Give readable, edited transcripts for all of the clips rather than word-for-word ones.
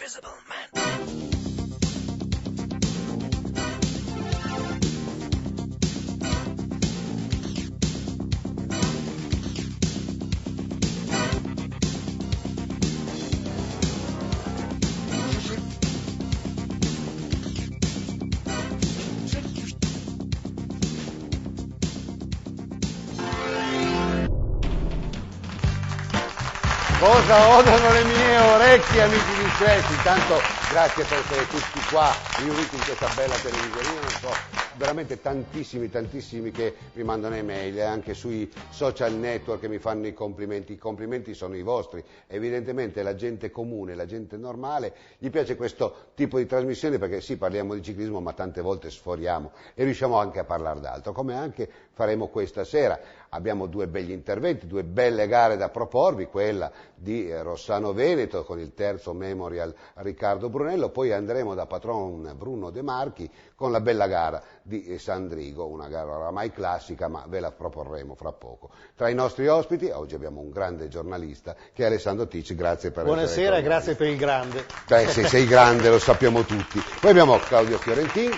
Invisible Man. Cosa odano le mie orecchie, amici di Stress? Intanto grazie per essere tutti qua riuniti in questa bella televisione. Io non so, veramente tantissimi che mi mandano email, anche sui social network che mi fanno i complimenti sono i vostri. Evidentemente la gente comune, la gente normale, gli piace questo tipo di trasmissione perché sì, parliamo di ciclismo, ma tante volte sforiamo e riusciamo anche a parlare d'altro, come anche faremo questa sera. Abbiamo due begli interventi, due belle gare da proporvi, quella di Rossano Veneto con il terzo Memorial Riccardo Brunello, poi andremo da patron Bruno De Marchi con la bella gara di Sandrigo, una gara oramai classica, ma ve la proporremo fra poco. Tra i nostri ospiti oggi abbiamo un grande giornalista che è Alessandro Ticci, grazie per essere Buonasera e grazie per il grande. Beh, se sei grande lo sappiamo tutti. Poi abbiamo Claudio Fiorentin,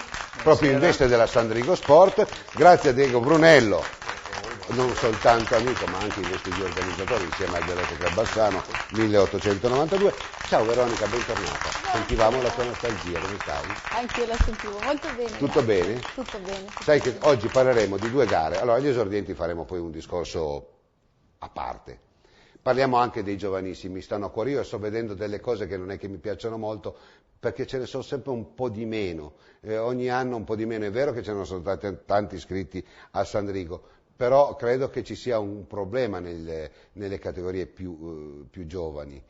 proprio in veste della Sandrigo Sport, grazie a Diego Brunello, non soltanto amico ma anche in veste di organizzatore insieme al Veloce Club Bassano 1892. Ciao Veronica, bentornata. Sentivamo la tua nostalgia, come stai? Anch'io la sentivo, molto bene. Tutto bene? Tutto bene. Sai che oggi parleremo di due gare, allora agli esordienti faremo poi un discorso a parte. Parliamo anche dei giovanissimi, stanno a cuore, io sto vedendo delle cose che non è che mi piacciono molto, perché ce ne sono sempre un po' di meno, ogni anno un po' di meno, è vero che ce ne sono stati tanti iscritti a Sandrigo, però credo che ci sia un problema nelle categorie più giovani.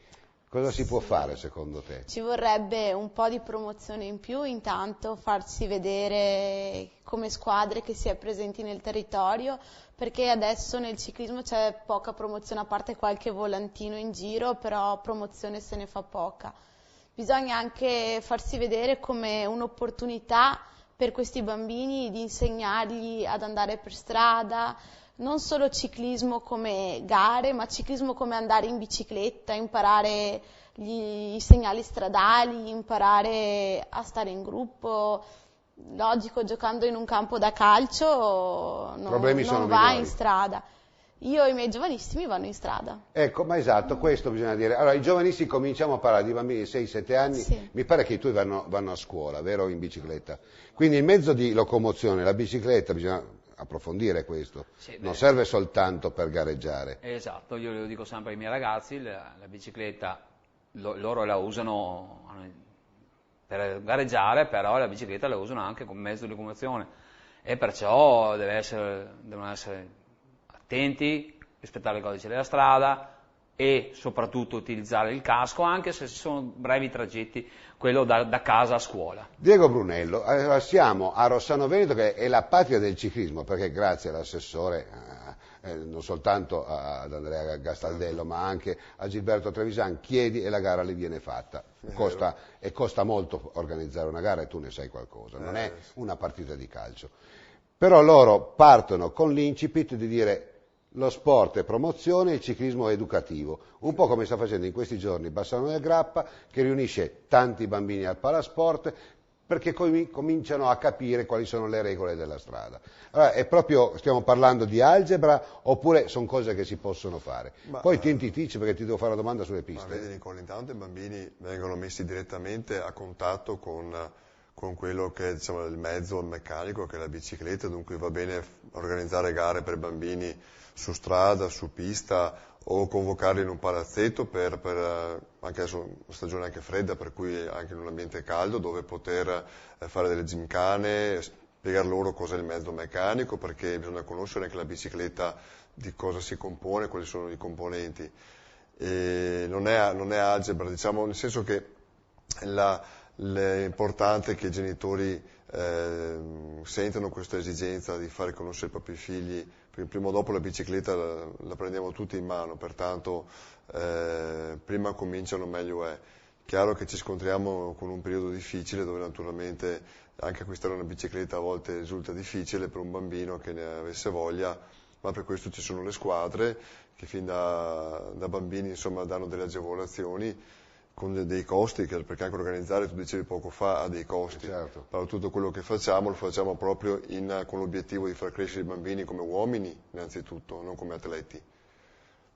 Cosa si può fare secondo te? Ci vorrebbe un po' di promozione in più, intanto farsi vedere come squadre che si è presenti nel territorio, perché adesso nel ciclismo c'è poca promozione, a parte qualche volantino in giro, però promozione se ne fa poca. Bisogna anche farsi vedere come un'opportunità per questi bambini di insegnargli ad andare per strada, non solo ciclismo come gare, ma ciclismo come andare in bicicletta, imparare i segnali stradali, imparare a stare in gruppo. Logico, giocando in un campo da calcio non va in strada. Io e i miei giovanissimi vanno in strada. Ecco, ma esatto, questo bisogna dire. Allora, i giovanissimi cominciamo a parlare di bambini di 6-7 anni, sì. Mi pare che i tuoi vanno a scuola, vero? In bicicletta. Quindi il mezzo di locomozione, la bicicletta, bisogna approfondire questo, sì, non serve soltanto per gareggiare. Esatto, io lo dico sempre ai miei ragazzi, la bicicletta loro la usano per gareggiare, però la bicicletta la usano anche come mezzo di locomozione e perciò devono essere attenti, rispettare il codice della strada e soprattutto utilizzare il casco anche se ci sono brevi tragetti, quello da casa a scuola. Diego Brunello, siamo a Rossano Veneto che è la patria del ciclismo perché grazie all'assessore non soltanto ad Andrea Gastaldello ma anche a Gilberto Trevisan chiedi e la gara le viene fatta. Costa molto organizzare una gara e tu ne sai qualcosa, non è una partita di calcio. Però loro partono con l'incipit di dire lo sport è promozione, il ciclismo è educativo, un po' come sta facendo in questi giorni Bassano del Grappa che riunisce tanti bambini al palasport perché cominciano a capire quali sono le regole della strada. Allora, è proprio, stiamo parlando di algebra oppure sono cose che si possono fare? Poi ti dici perché ti devo fare una domanda sulle piste. Vedi Nicola, intanto i bambini vengono messi direttamente a contatto con quello che è diciamo, il mezzo meccanico che è la bicicletta, dunque va bene organizzare gare per bambini su strada, su pista o convocarli in un palazzetto per anche adesso una stagione anche fredda, per cui anche in un ambiente caldo dove poter fare delle gymkhane, spiegare loro cos'è il mezzo meccanico, perché bisogna conoscere anche la bicicletta, di cosa si compone, quali sono i componenti. E non è algebra, diciamo, nel senso che è importante che i genitori sentano questa esigenza di fare conoscere i propri figli, perché prima o dopo la bicicletta la prendiamo tutti in mano, pertanto prima cominciano meglio è. Chiaro che ci scontriamo con un periodo difficile dove naturalmente anche acquistare una bicicletta a volte risulta difficile per un bambino che ne avesse voglia, ma per questo ci sono le squadre che fin da bambini insomma danno delle agevolazioni. con dei costi, perché anche organizzare, tu dicevi poco fa, ha dei costi. Certo. Però tutto quello che facciamo lo facciamo proprio con l'obiettivo di far crescere i bambini come uomini, innanzitutto, non come atleti.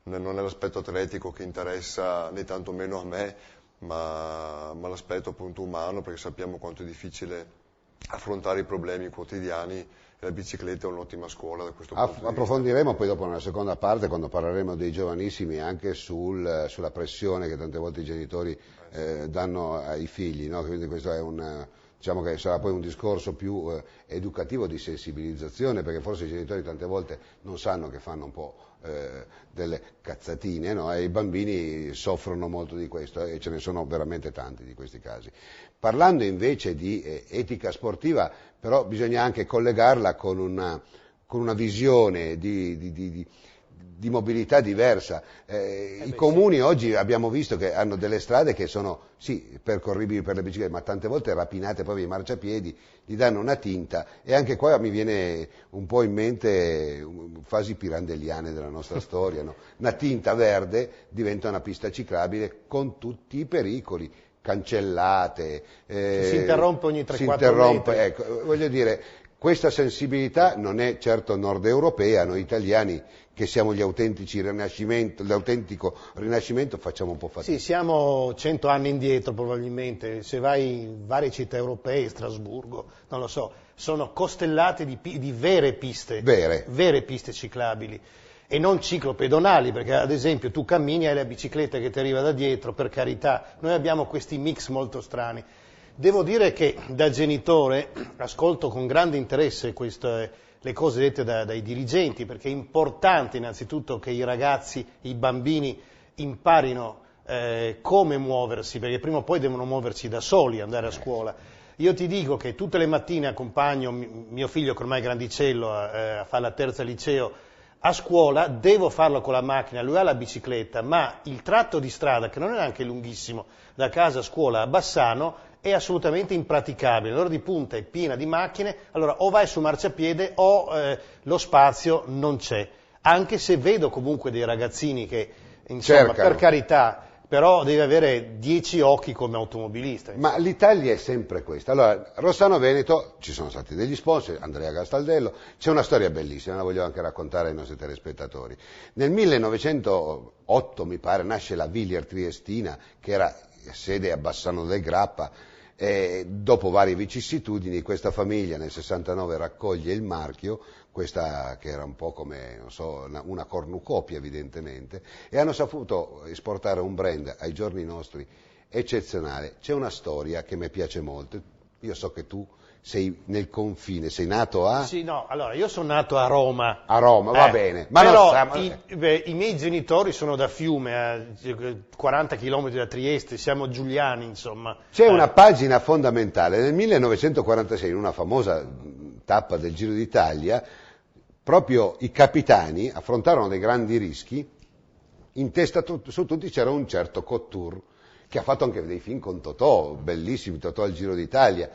Non è l'aspetto atletico che interessa né tantomeno a me, ma l'aspetto appunto umano, perché sappiamo quanto è difficile affrontare i problemi quotidiani e la bicicletta è un'ottima scuola da questo punto di vista. Approfondiremo poi dopo nella seconda parte, quando parleremo dei giovanissimi, anche sulla pressione che tante volte i genitori danno ai figli, no? Quindi questo è diciamo che sarà poi un discorso più educativo, di sensibilizzazione, perché forse i genitori tante volte non sanno che fanno un po' delle cazzatine, no? E i bambini soffrono molto di questo, e ce ne sono veramente tanti di questi casi. Parlando invece di etica sportiva, però bisogna anche collegarla con una visione di mobilità diversa. I comuni oggi abbiamo visto che hanno delle strade che sono sì percorribili per le biciclette, ma tante volte rapinate proprio i marciapiedi, gli danno una tinta, e anche qua mi viene un po' in mente fasi pirandelliane della nostra storia, no? Una tinta verde diventa una pista ciclabile con tutti i pericoli, cancellate, si interrompe ogni 3-4 metri. Ecco, voglio dire, questa sensibilità non è certo nord europea, noi italiani che siamo l'autentico rinascimento facciamo un po' fatica. Sì, siamo 100 anni indietro probabilmente, se vai in varie città europee, Strasburgo, non lo so, sono costellate di vere piste, vere piste ciclabili e non ciclopedonali, perché ad esempio tu cammini e hai la bicicletta che ti arriva da dietro, per carità, noi abbiamo questi mix molto strani. Devo dire che da genitore ascolto con grande interesse le cose dette dai dirigenti, perché è importante innanzitutto che i ragazzi, i bambini imparino come muoversi, perché prima o poi devono muoversi da soli, andare a scuola. Io ti dico che tutte le mattine accompagno mio figlio, che ormai è grandicello, a fare la terza liceo, a scuola, devo farlo con la macchina, lui ha la bicicletta, ma il tratto di strada, che non è neanche lunghissimo, da casa a scuola a Bassano, è assolutamente impraticabile, l'ora di punta è piena di macchine, allora o vai su marciapiede o lo spazio non c'è, anche se vedo comunque dei ragazzini che, insomma, cercano. Per carità, però devi avere 10 occhi come automobilista. Ma l'Italia è sempre questa. Allora, Rossano Veneto, ci sono stati degli sponsor, Andrea Castaldello, c'è una storia bellissima, la voglio anche raccontare ai nostri telespettatori. Nel 1908, mi pare, nasce la Villiers Triestina, che era sede a Bassano del Grappa. Dopo varie vicissitudini questa famiglia nel 69 raccoglie il marchio, questa che era un po' come, non so, una cornucopia evidentemente, e hanno saputo esportare un brand ai giorni nostri eccezionale. C'è una storia che mi piace molto, io so che tu sei nel confine, sei nato a... Sì, no, allora io sono nato a Roma. A Roma, va bene. Ma però i miei genitori sono da Fiume, a 40 km da Trieste, siamo giuliani, insomma. C'è una pagina fondamentale, nel 1946, in una famosa tappa del Giro d'Italia, proprio i capitani affrontarono dei grandi rischi, in testa su tutti c'era un certo Cottur, che ha fatto anche dei film con Totò, bellissimi, Totò al Giro d'Italia,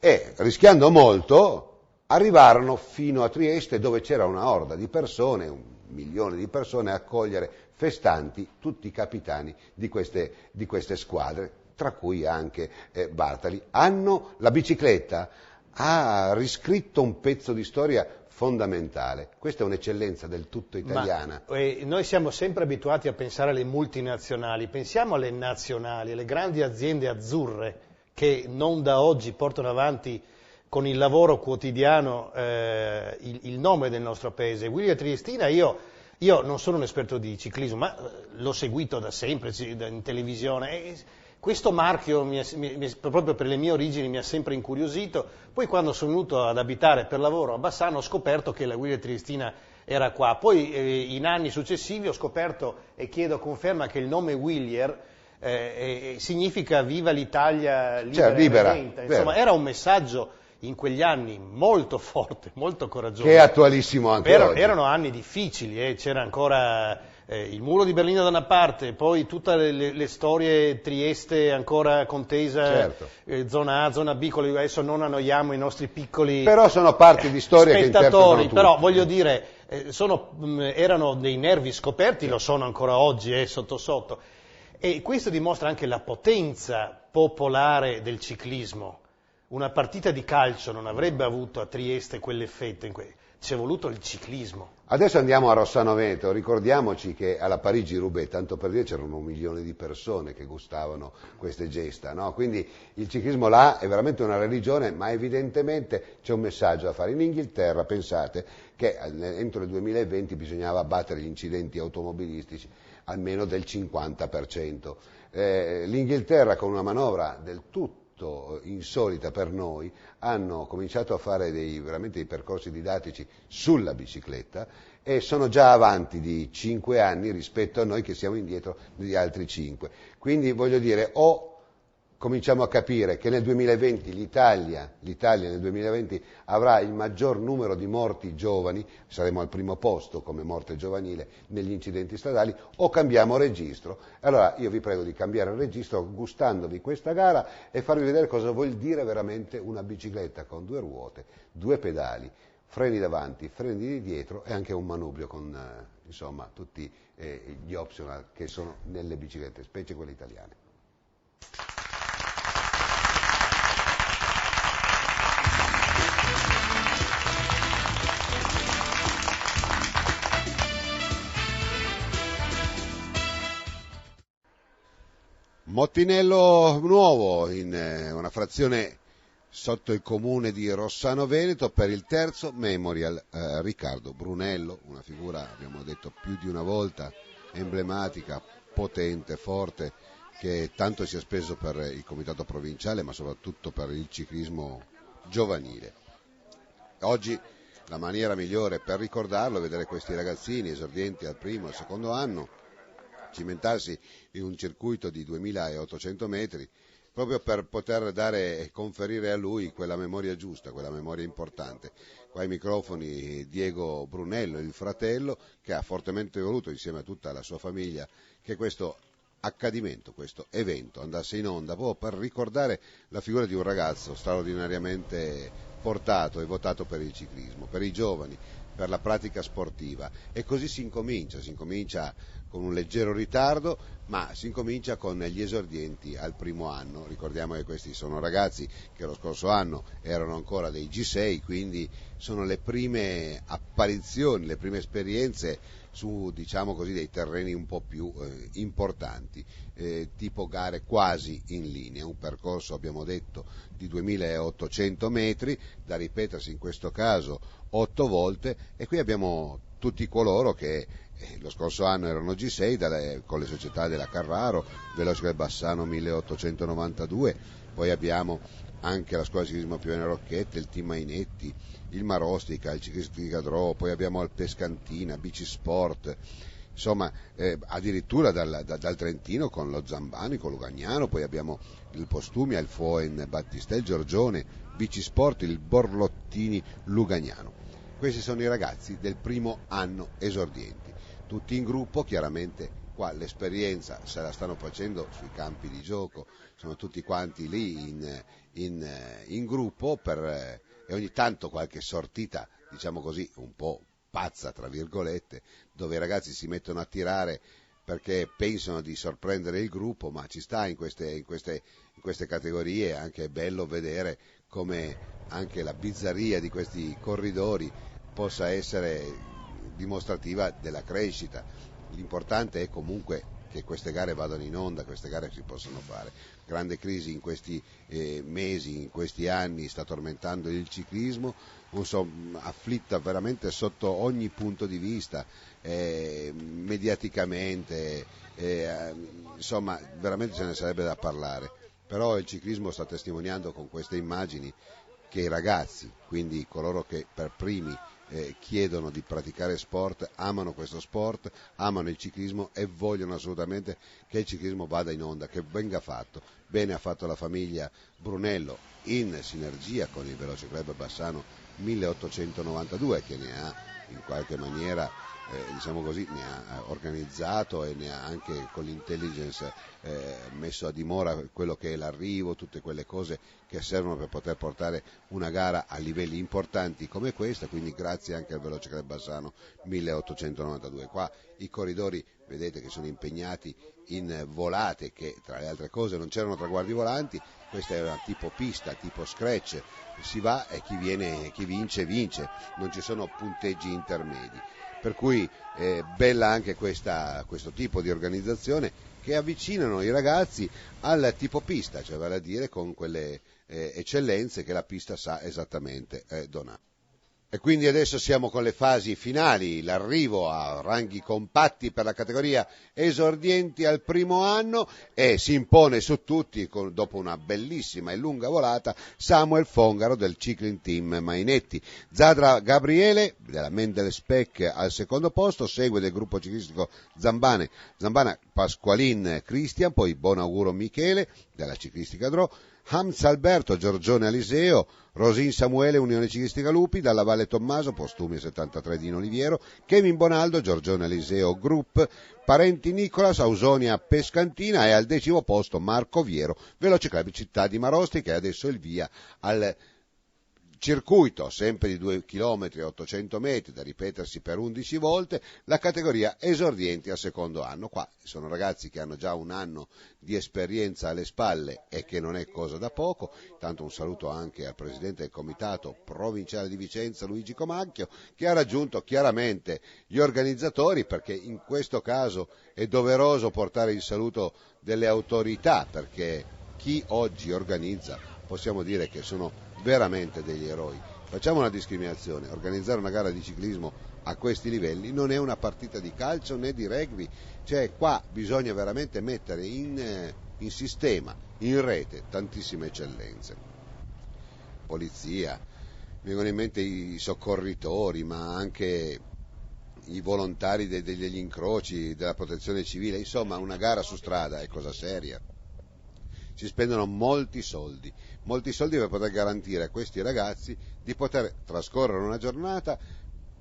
e rischiando molto arrivarono fino a Trieste, dove c'era una orda di persone, 1 milione di persone, a accogliere festanti tutti i capitani di queste squadre, tra cui anche Bartali. La bicicletta ha riscritto un pezzo di storia fondamentale. Questa è un'eccellenza del tutto italiana. Noi siamo sempre abituati a pensare alle multinazionali, pensiamo alle nazionali, alle grandi aziende azzurre che non da oggi portano avanti con il lavoro quotidiano il nome del nostro paese. Villiers Triestina, io non sono un esperto di ciclismo, ma l'ho seguito da sempre in televisione. E questo marchio, proprio per le mie origini, mi ha sempre incuriosito. Poi quando sono venuto ad abitare per lavoro a Bassano ho scoperto che la Villiers Triestina era qua. Poi in anni successivi ho scoperto, e chiedo conferma, che il nome Villiers significa viva l'Italia libera. Insomma, era un messaggio in quegli anni molto forte, molto coraggioso. Che è attualissimo anche oggi. Erano anni difficili, c'era ancora il muro di Berlino da una parte, poi tutte le storie Trieste ancora contesa, certo. Zona A, zona B, adesso non annoiamo i nostri piccoli però sono parti di storia che interpretano tutti. Però voglio dire, erano dei nervi scoperti, lo sono ancora oggi, sotto sotto. E questo dimostra anche la potenza popolare del ciclismo. Una partita di calcio non avrebbe avuto a Trieste quell'effetto, ci è voluto il ciclismo. Adesso andiamo a Rossano Veneto, ricordiamoci che alla Parigi-Roubaix, tanto per dire, c'erano 1 milione di persone che gustavano queste gesta, no? Quindi il ciclismo là è veramente una religione, ma evidentemente c'è un messaggio da fare. In Inghilterra, pensate, che entro il 2020 bisognava abbattere gli incidenti automobilistici almeno del 50%. L'Inghilterra, con una manovra del tutto insolita per noi, hanno cominciato a fare veramente dei percorsi didattici sulla bicicletta e sono già avanti di 5 anni rispetto a noi che siamo indietro di altri 5. Quindi voglio dire, o cominciamo a capire che nel 2020 l'Italia nel 2020 avrà il maggior numero di morti giovani, saremo al primo posto come morte giovanile negli incidenti stradali, o cambiamo registro. Allora io vi prego di cambiare registro gustandovi questa gara e farvi vedere cosa vuol dire veramente una bicicletta con 2 ruote, 2 pedali, freni davanti, freni di dietro e anche un manubrio con insomma tutti gli optional che sono nelle biciclette, specie quelle italiane. Mottinello Nuovo, in una frazione sotto il comune di Rossano Veneto, per il terzo Memorial Riccardo Brunello, una figura, abbiamo detto più di una volta, emblematica, potente, forte, che tanto si è speso per il comitato provinciale ma soprattutto per il ciclismo giovanile. Oggi la maniera migliore per ricordarlo è vedere questi ragazzini esordienti al primo e al secondo anno cimentarsi in un circuito di 2800 metri proprio per poter dare e conferire a lui quella memoria giusta, quella memoria importante. Qua ai microfoni Diego Brunello, il fratello, che ha fortemente voluto insieme a tutta la sua famiglia che questo accadimento, questo evento andasse in onda proprio per ricordare la figura di un ragazzo straordinariamente portato e votato per il ciclismo, per i giovani, per la pratica sportiva, e così si incomincia con un leggero ritardo, ma si incomincia con gli esordienti al primo anno. Ricordiamo che questi sono ragazzi che lo scorso anno erano ancora dei G6, quindi sono le prime apparizioni, le prime esperienze su, diciamo così, dei terreni un po' più importanti, tipo gare quasi in linea, un percorso, abbiamo detto, di 2800 metri, da ripetersi in questo caso 8 volte, e qui abbiamo tutti coloro che lo scorso anno erano G6 con le società della Carraro, Veloce Club Bassano 1892, poi abbiamo anche la scuola di ciclismo Piovene Rocchette, il Team Mainetti, il Marostica, il Ciclistica Drò, poi abbiamo il Pescantina, Bici Sport, insomma addirittura dal Trentino con lo Zambani, con Lugagnano, poi abbiamo il Postumia, il Foen Battistel, Giorgione, Bici Sport, il Borlottini Lugagnano. Questi sono i ragazzi del primo anno esordienti, tutti in gruppo. Chiaramente qua l'esperienza se la stanno facendo sui campi di gioco, sono tutti quanti lì in gruppo e ogni tanto qualche sortita, diciamo così, un po' pazza tra virgolette, dove i ragazzi si mettono a tirare perché pensano di sorprendere il gruppo, ma ci sta in queste categorie, anche è bello vedere come anche la bizzarria di questi corridori possa essere dimostrativa della crescita. L'importante è comunque che queste gare vadano in onda, queste gare si possano fare. Grande crisi in questi mesi, in questi anni, sta tormentando il ciclismo, afflitta veramente sotto ogni punto di vista, mediaticamente, insomma veramente ce ne sarebbe da parlare, però il ciclismo sta testimoniando con queste immagini che i ragazzi, quindi coloro che per primi chiedono di praticare sport, amano questo sport, amano il ciclismo e vogliono assolutamente che il ciclismo vada in onda, che venga fatto. Bene ha fatto la famiglia Brunello in sinergia con il Veloce Club Bassano 1892, che ne ha in qualche maniera diciamo così, ne ha organizzato e ne ha anche con l'intelligence messo a dimora quello che è l'arrivo, tutte quelle cose che servono per poter portare una gara a livelli importanti come questa, quindi grazie anche al Veloce Club Bassano 1892. Qua i corridori vedete che sono impegnati in volate che tra le altre cose non c'erano traguardi volanti, questa è una tipo pista, tipo scratch, si va e chi vince, non ci sono punteggi intermedi, per cui bella anche questo tipo di organizzazione che avvicinano i ragazzi al tipo pista, cioè vale a dire con quelle eccellenze che la pista sa esattamente donare. E quindi adesso siamo con le fasi finali, l'arrivo a ranghi compatti per la categoria esordienti al primo anno e si impone su tutti, dopo una bellissima e lunga volata, Samuel Fongaro del Cycling Team Mainetti. Zadra Gabriele della Mendelspec al secondo posto, segue del gruppo ciclistico Zambana Pasqualin Cristian, poi Bonauguro Michele della ciclistica Drò, Hans Alberto Giorgione Aliseo, Rosin Samuele Unione Ciclistica Lupi, dalla Valle Tommaso Postumi 73 Dino Oliviero, Kevin Bonaldo Giorgione Aliseo Group, Parenti Nicolas Ausonia Pescantina e al 10° posto Marco Viero Veloce Club Città di Marosti, che è adesso il via al circuito sempre di 2 km e 800 metri da ripetersi per 11 volte, la categoria esordienti al secondo anno. Qua sono ragazzi che hanno già un anno di esperienza alle spalle e che non è cosa da poco. Tanto un saluto anche al presidente del comitato provinciale di Vicenza Luigi Comacchio, che ha raggiunto chiaramente gli organizzatori, perché in questo caso è doveroso portare il saluto delle autorità, perché chi oggi organizza possiamo dire che sono veramente degli eroi. Facciamo una discriminazione: organizzare una gara di ciclismo a questi livelli non è una partita di calcio né di rugby, cioè qua bisogna veramente mettere in sistema, in rete, tantissime eccellenze. Polizia, mi vengono in mente i soccorritori, ma anche i volontari degli incroci, della protezione civile, insomma una gara su strada è cosa seria. Si spendono molti soldi per poter garantire a questi ragazzi di poter trascorrere una giornata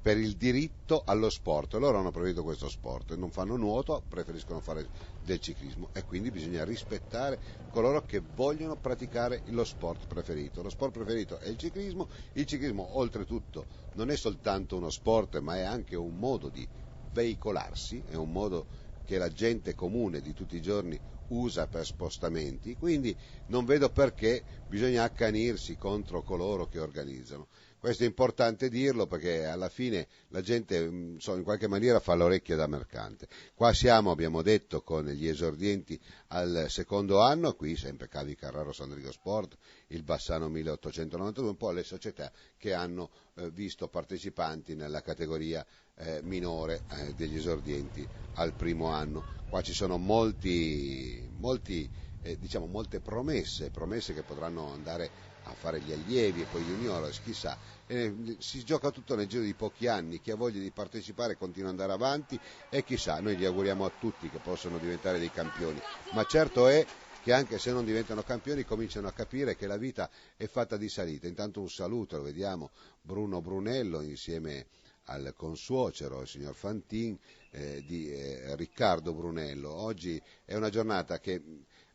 per il diritto allo sport. Loro hanno preferito questo sport, non fanno nuoto, preferiscono fare del ciclismo, e quindi bisogna rispettare coloro che vogliono praticare lo sport preferito. Lo sport preferito è il ciclismo oltretutto non è soltanto uno sport, ma è anche un modo di veicolarsi, è un modo che la gente comune di tutti i giorni usa per spostamenti, quindi non vedo perché bisogna accanirsi contro coloro che organizzano. Questo è importante dirlo, perché alla fine la gente in qualche maniera fa l'orecchia da mercante. Qua siamo, abbiamo detto, con gli esordienti al secondo anno, qui sempre Cavi Carraro Sandrigo Sport, il Bassano 1892, un po' le società che hanno visto partecipanti nella categoria minore degli esordienti al primo anno. Qua ci sono molte promesse che potranno andare a fare gli allievi e poi gli juniores, chissà. Si gioca tutto nel giro di pochi anni, chi ha voglia di partecipare continua ad andare avanti e chissà, noi gli auguriamo a tutti che possano diventare dei campioni, ma certo è che anche se non diventano campioni cominciano a capire che la vita è fatta di salite. Intanto un saluto, lo vediamo, Bruno Brunello insieme al consuocero, il signor Fantin, di Riccardo Brunello. Oggi è una giornata che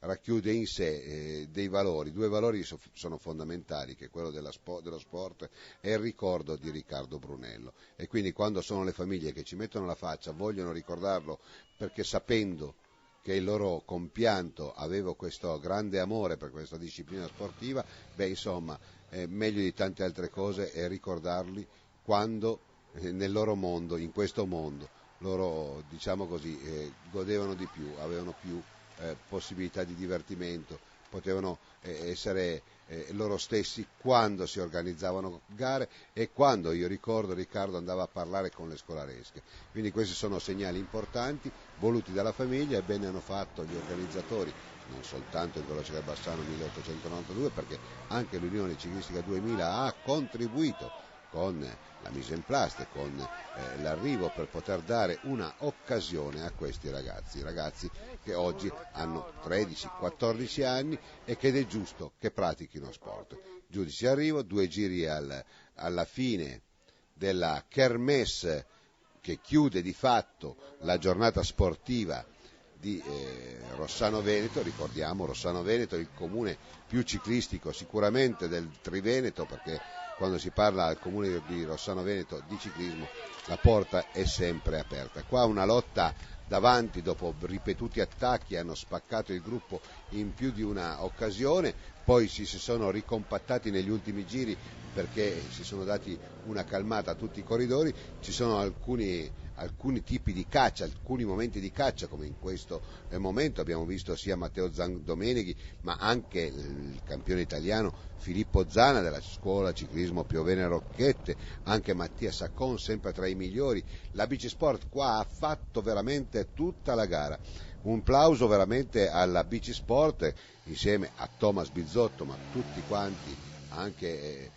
racchiude in sé dei valori, due valori sono fondamentali, che è quello dello sport e il ricordo di Riccardo Brunello, e quindi quando sono le famiglie che ci mettono la faccia, vogliono ricordarlo, perché sapendo che il loro compianto aveva questo grande amore per questa disciplina sportiva, meglio di tante altre cose è ricordarli quando nel loro mondo, in questo mondo, loro, diciamo così, godevano di più, avevano più possibilità di divertimento, potevano essere loro stessi quando si organizzavano gare e quando, io ricordo, Riccardo andava a parlare con le scolaresche. Quindi questi sono segnali importanti voluti dalla famiglia, e bene hanno fatto gli organizzatori, non soltanto il Veloce Club Bassano 1892, perché anche l'Unione Ciclistica 2000 ha contribuito con la mise en place, con l'arrivo, per poter dare una occasione a questi ragazzi che oggi hanno 13-14 anni e che è giusto che pratichino sport. Giudice arrivo, 2 giri alla fine della kermesse che chiude di fatto la giornata sportiva di Rossano Veneto. Ricordiamo Rossano Veneto, il comune più ciclistico sicuramente del Triveneto, perché quando si parla al comune di Rossano Veneto di ciclismo, la porta è sempre aperta. Qua una lotta davanti, dopo ripetuti attacchi hanno spaccato il gruppo in più di una occasione, poi si sono ricompattati negli ultimi giri perché si sono dati una calmata a tutti i corridori. Ci sono alcuni tipi di caccia, alcuni momenti di caccia, come in questo momento abbiamo visto sia Matteo Zandomeneghi ma anche il campione italiano Filippo Zana della scuola ciclismo Piovene Rocchette, anche Mattia Saccon sempre tra i migliori. La Bici Sport qua ha fatto veramente tutta la gara. Un plauso veramente alla Bici Sport insieme a Thomas Bizzotto, ma tutti quanti, anche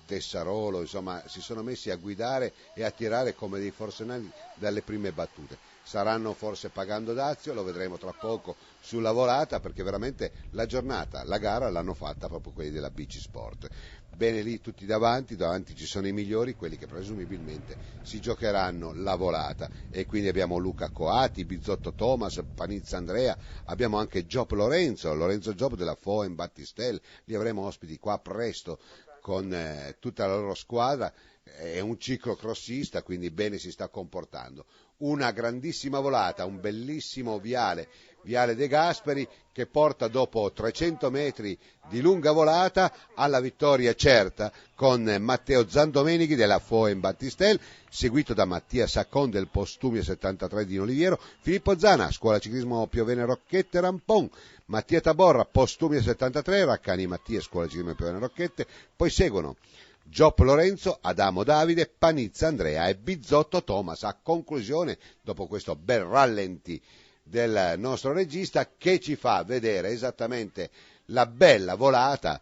Tessarolo, insomma, si sono messi a guidare e a tirare come dei forsenali dalle prime battute. Saranno forse pagando dazio, lo vedremo tra poco sulla volata, perché veramente la giornata, la gara l'hanno fatta proprio quelli della Bici Sport. Bene lì tutti davanti ci sono i migliori, quelli che presumibilmente si giocheranno la volata, e quindi abbiamo Luca Coati, Bizzotto Thomas, Panizza Andrea, abbiamo anche Lorenzo Giop della Foen Battistel, li avremo ospiti qua presto con tutta la loro squadra. È un ciclocrossista, quindi bene si sta comportando. Una grandissima volata, un bellissimo viale De Gasperi, che porta dopo 300 metri di lunga volata alla vittoria certa, con Matteo Zandomeneghi della Foen Battistel, seguito da Mattia Saccon del Postumia 73 di Oliviero, Filippo Zana, scuola ciclismo Piovene Rocchette Rampon, Mattia Taborra, Postumia 73, Raccani Mattia, scuola ciclismo Piovene Rocchette, poi seguono Giop Lorenzo, Adamo Davide, Panizza Andrea e Bizzotto Thomas. A conclusione, dopo questo bel rallenti del nostro regista, che ci fa vedere esattamente la bella volata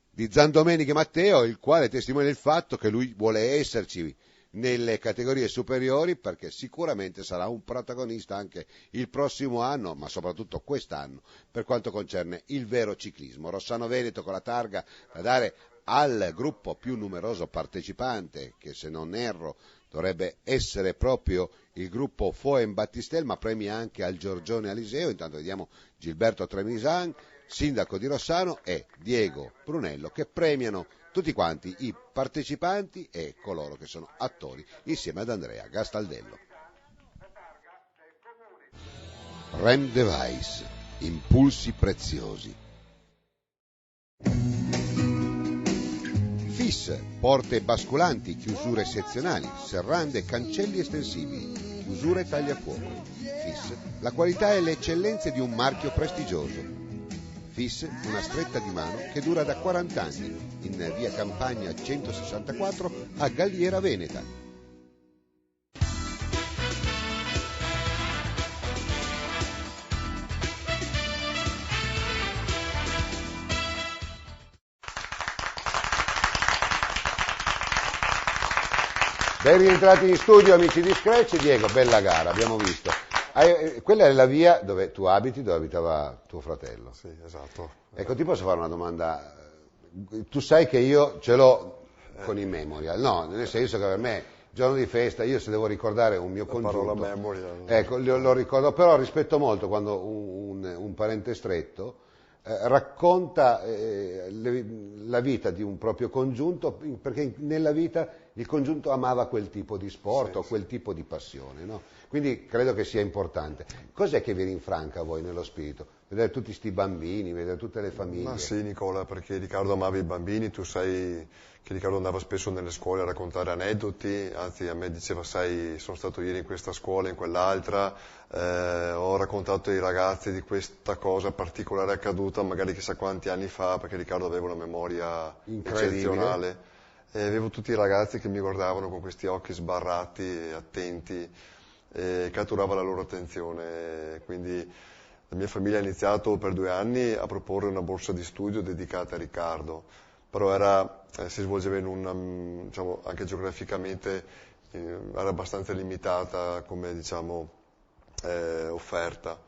di Zandomeneghi Matteo, il quale testimonia il fatto che lui vuole esserci nelle categorie superiori, perché sicuramente sarà un protagonista anche il prossimo anno, ma soprattutto quest'anno, per quanto concerne il vero ciclismo. Rossano Veneto con la targa da dare al gruppo più numeroso partecipante, che se non erro dovrebbe essere proprio il gruppo Foen Battistel, ma premia anche al Giorgione Aliseo. Intanto vediamo Gilberto Tremisan, sindaco di Rossano, e Diego Brunello, che premiano tutti quanti i partecipanti e coloro che sono attori insieme ad Andrea Gastaldello. Rem Device, impulsi preziosi. FIS, porte basculanti, chiusure sezionali, serrande, cancelli estensibili, chiusure tagliafuoco. FIS, la qualità e le eccellenze di un marchio prestigioso. FIS, una stretta di mano che dura da 40 anni, in via Campagna 164 a Galliera Veneta. Ben rientrati in studio, amici di Scratch. Diego, bella gara, abbiamo visto. Quella è la via dove tu abiti, dove abitava tuo fratello. Sì, esatto. Ecco, ti posso fare una domanda? Tu sai che io ce l'ho con i memorial, no, nel senso che per me, giorno di festa, io se devo ricordare un mio congiunto... La parola memorial. Ecco, lo ricordo, però rispetto molto quando un parente stretto racconta la vita di un proprio congiunto, perché nella vita il congiunto amava quel tipo di sport, o quel tipo di passione, no? Quindi credo che sia importante. Cos'è che vi rinfranca a voi nello spirito? Vedere tutti sti bambini, vedere tutte le famiglie? Ma sì, Nicola, perché Riccardo amava i bambini, tu sai che Riccardo andava spesso nelle scuole a raccontare aneddoti, anzi a me diceva, sai, sono stato ieri in questa scuola, in quell'altra, ho raccontato ai ragazzi di questa cosa particolare accaduta, magari chissà quanti anni fa, perché Riccardo aveva una memoria eccezionale. E avevo tutti i ragazzi che mi guardavano con questi occhi sbarrati e attenti, e catturava la loro attenzione. Quindi la mia famiglia ha iniziato per 2 anni a proporre una borsa di studio dedicata a Riccardo, però si svolgeva in una, diciamo, anche geograficamente era abbastanza limitata come, diciamo, offerta.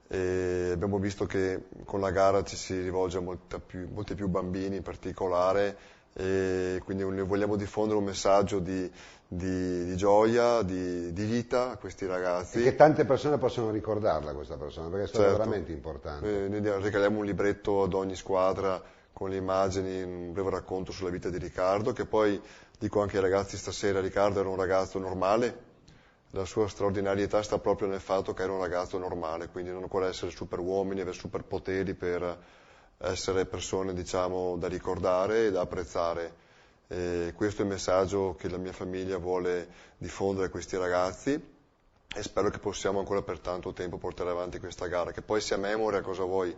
E abbiamo visto che con la gara ci si rivolge a molti più bambini in particolare, e quindi noi vogliamo diffondere un messaggio di gioia, di vita a questi ragazzi. E che tante persone possono ricordarla, questa persona, perché è stata veramente importante. Noi regaliamo un libretto ad ogni squadra con le immagini, un breve racconto sulla vita di Riccardo, che poi dico anche ai ragazzi stasera, Riccardo era un ragazzo normale, la sua straordinarietà sta proprio nel fatto che era un ragazzo normale, quindi non vuole essere super uomini, avere superpoteri per essere persone, diciamo, da ricordare e da apprezzare. E questo è il messaggio che la mia famiglia vuole diffondere a questi ragazzi e spero che possiamo ancora per tanto tempo portare avanti questa gara, che poi sia memoria, cosa vuoi,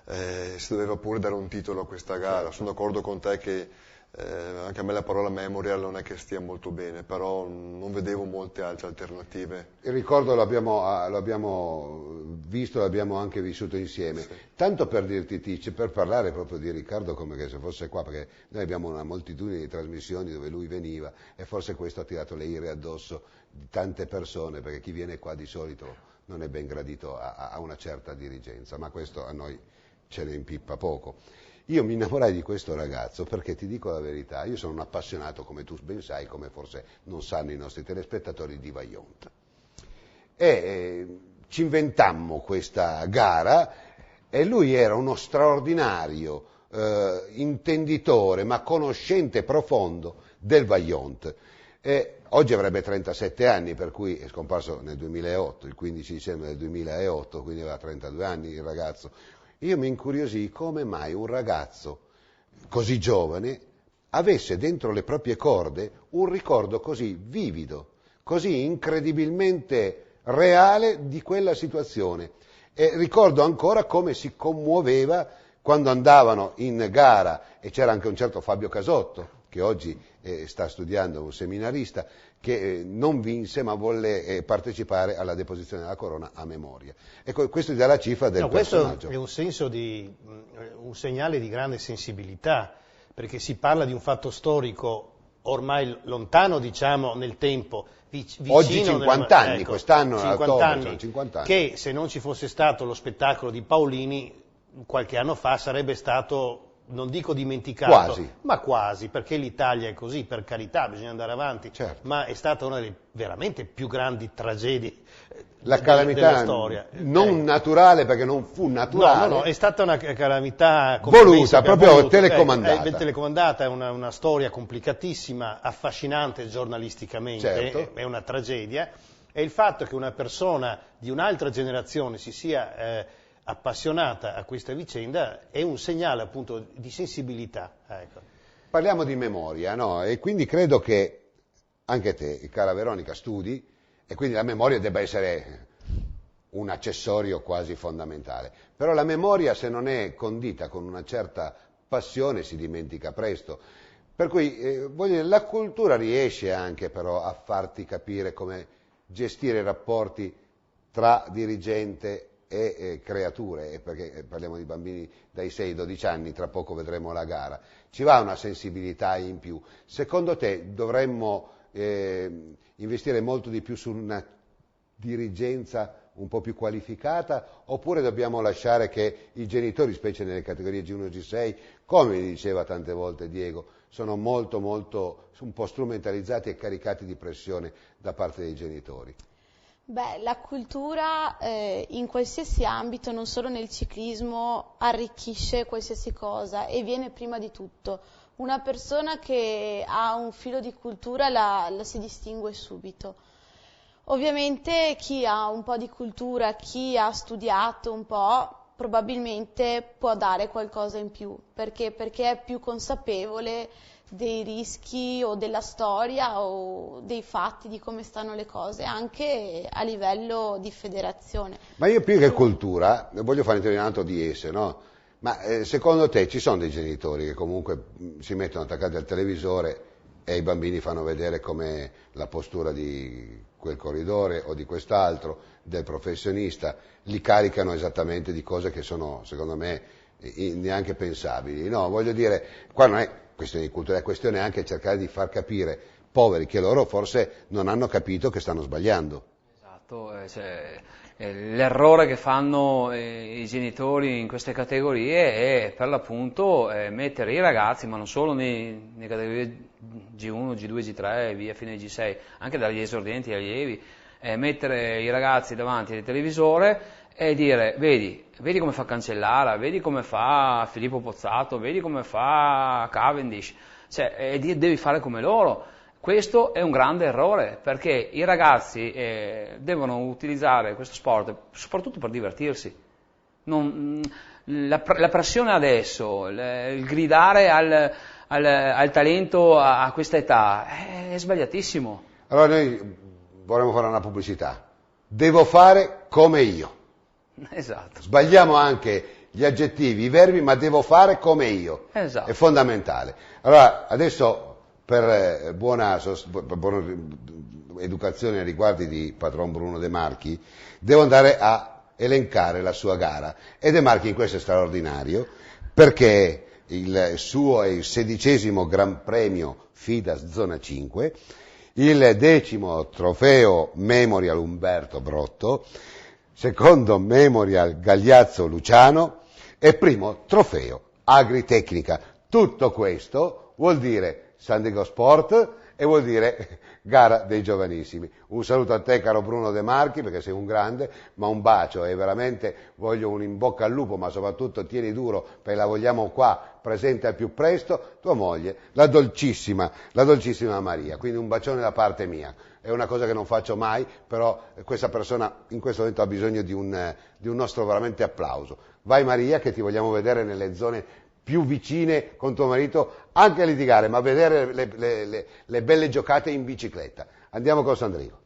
si doveva pure dare un titolo a questa gara. Sono d'accordo con te che anche a me la parola memorial non è che stia molto bene, però non vedevo molte altre alternative. Il ricordo l'abbiamo visto, l'abbiamo anche vissuto insieme. Sì. Tanto per dirti, Tic, per parlare proprio di Riccardo come che se fosse qua, perché noi abbiamo una moltitudine di trasmissioni dove lui veniva e forse questo ha tirato le ire addosso di tante persone, perché chi viene qua di solito non è ben gradito a una certa dirigenza, ma questo a noi ce ne impippa poco. Io mi innamorai di questo ragazzo perché, ti dico la verità, io sono un appassionato, come tu ben sai, come forse non sanno i nostri telespettatori, di Vaillant. E ci inventammo questa gara e lui era uno straordinario intenditore, ma conoscente profondo del Vaillant. E oggi avrebbe 37 anni, per cui è scomparso nel 2008, il 15 dicembre del 2008, quindi aveva 32 anni il ragazzo. Io mi incuriosii come mai un ragazzo così giovane avesse dentro le proprie corde un ricordo così vivido, così incredibilmente reale di quella situazione. E ricordo ancora come si commuoveva quando andavano in gara, e c'era anche un certo Fabio Casotto, che oggi sta studiando, un seminarista, che non vinse ma volle partecipare alla deposizione della corona a memoria. Ecco, questo dà la cifra del personaggio. Questo è un segnale di grande sensibilità, perché si parla di un fatto storico ormai lontano, diciamo, nel tempo, vicino. Oggi 50 anni, ecco, quest'anno 50 anni, sono 50 anni. Che se non ci fosse stato lo spettacolo di Paolini, qualche anno fa sarebbe stato, non dico dimenticato, quasi. Ma quasi, perché l'Italia è così, per carità, bisogna andare avanti, certo. Ma è stata una delle veramente più grandi tragedie la calamità della storia. Non naturale, perché non fu naturale. No, è stata una calamità voluta, proprio telecomandata. Ben telecomandata, è una storia complicatissima, affascinante giornalisticamente, certo. È una tragedia, e il fatto che una persona di un'altra generazione si sia appassionata a questa vicenda è un segnale appunto di sensibilità. Ecco. Parliamo di memoria, no? E quindi credo che anche te, cara Veronica, studi, e quindi la memoria debba essere un accessorio quasi fondamentale. Però la memoria, se non è condita con una certa passione, si dimentica presto. Per cui la cultura riesce anche però a farti capire come gestire i rapporti tra dirigente e creature, perché parliamo di bambini dai 6 ai 12 anni, tra poco vedremo la gara. Ci va una sensibilità in più. Secondo te dovremmo investire molto di più su una dirigenza un po' più qualificata, oppure dobbiamo lasciare che i genitori, specie nelle categorie G1 e G6, come diceva tante volte Diego, sono molto un po' strumentalizzati e caricati di pressione da parte dei genitori? Beh, la cultura in qualsiasi ambito, non solo nel ciclismo, arricchisce qualsiasi cosa e viene prima di tutto. Una persona che ha un filo di cultura la si distingue subito. Ovviamente chi ha un po' di cultura, chi ha studiato un po', probabilmente può dare qualcosa in più, perché è più consapevole dei rischi o della storia o dei fatti, di come stanno le cose, anche a livello di federazione. Ma io più che cultura, voglio fare intervenire un altro di esse, no? Ma secondo te ci sono dei genitori che comunque si mettono attaccati al televisore e i bambini fanno vedere com'è la postura di quel corridore o di quest'altro, del professionista, li caricano esattamente di cose che sono, secondo me, neanche pensabili? No, voglio dire, qua non è questione di cultura, è questione anche di cercare di far capire poveri che loro forse non hanno capito che stanno sbagliando. Esatto, l'errore che fanno i genitori in queste categorie è per l'appunto mettere i ragazzi, ma non solo nelle categorie G1, G2, G3 e via fino ai G6, anche dagli esordienti agli allievi, mettere i ragazzi davanti al televisore e dire, vedi come fa Cancellara, vedi come fa Filippo Pozzato, vedi come fa Cavendish, cioè, e devi fare come loro. Questo è un grande errore, perché i ragazzi devono utilizzare questo sport soprattutto per divertirsi. La pressione adesso, il gridare al talento a questa età è sbagliatissimo. Allora noi vorremmo fare una pubblicità. Devo fare come io. Esatto. Sbagliamo anche gli aggettivi, i verbi, ma devo fare come io. Esatto. È fondamentale. Allora, adesso per buona educazione nei riguardi di patron Bruno De Marchi, devo andare a elencare la sua gara. E De Marchi in questo è straordinario, perché il suo è il 16° Gran Premio FIDAS Zona 5, il 10° trofeo Memorial Umberto Brotto, secondo Memorial Gagliazzo Luciano e primo trofeo Agritecnica. Tutto questo vuol dire Sandrigo Sport e vuol dire gara dei giovanissimi. Un saluto a te, caro Bruno De Marchi, perché sei un grande, ma un bacio e veramente voglio un in bocca al lupo, ma soprattutto tieni duro, perché la vogliamo qua presente al più presto, tua moglie, la dolcissima Maria. Quindi un bacione da parte mia. È una cosa che non faccio mai, però questa persona in questo momento ha bisogno di un nostro veramente applauso. Vai Maria, che ti vogliamo vedere nelle zone più vicine con tuo marito, anche a litigare, ma vedere le belle giocate in bicicletta. Andiamo con Sandrigo.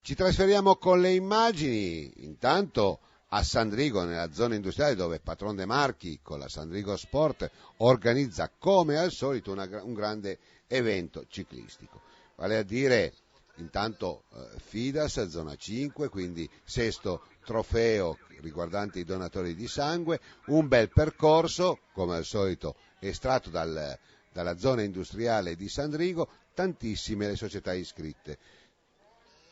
Ci trasferiamo con le immagini, intanto a Sandrigo, nella zona industriale, dove patron De Marchi con la Sandrigo Sport organizza come al solito un grande evento ciclistico, vale a dire intanto FIDAS Zona 5, quindi 6° trofeo riguardante i donatori di sangue, un bel percorso come al solito estratto dalla zona industriale di Sandrigo, tantissime le società iscritte.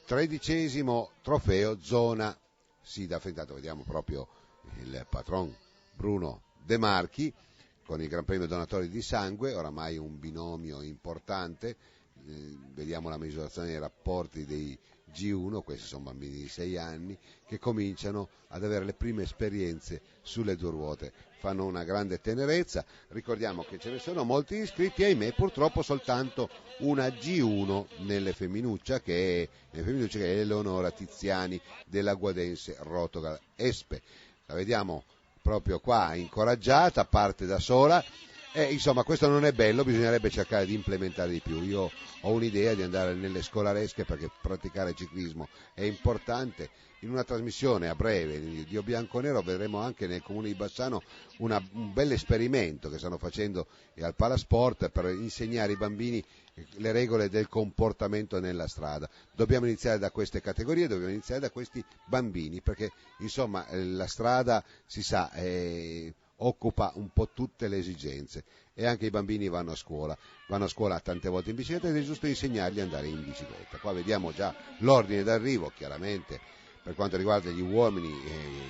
13° trofeo Zona Sida, intanto vediamo proprio il patron Bruno De Marchi con il Gran Premio Donatori di Sangue, oramai un binomio importante, vediamo la misurazione dei rapporti dei G1, questi sono bambini di 6 anni che cominciano ad avere le prime esperienze sulle 2 ruote, fanno una grande tenerezza. Ricordiamo che ce ne sono molti iscritti, ahimè purtroppo soltanto una G1 nelle femminuccia che è Eleonora Tiziani della Guadense Rotogal Espe. La vediamo proprio qua incoraggiata, parte da sola. Insomma, questo non è bello, bisognerebbe cercare di implementare di più. Io ho un'idea di andare nelle scolaresche, perché praticare ciclismo è importante. In una trasmissione a breve di O Bianconero vedremo anche nel comune di Bassano un bel esperimento che stanno facendo al Palasport per insegnare ai bambini le regole del comportamento nella strada. Dobbiamo iniziare da queste categorie, dobbiamo iniziare da questi bambini, perché insomma la strada, si sa, occupa un po' tutte le esigenze e anche i bambini vanno a scuola tante volte in bicicletta ed è giusto insegnargli ad andare in bicicletta. Qua vediamo già l'ordine d'arrivo, chiaramente per quanto riguarda gli uomini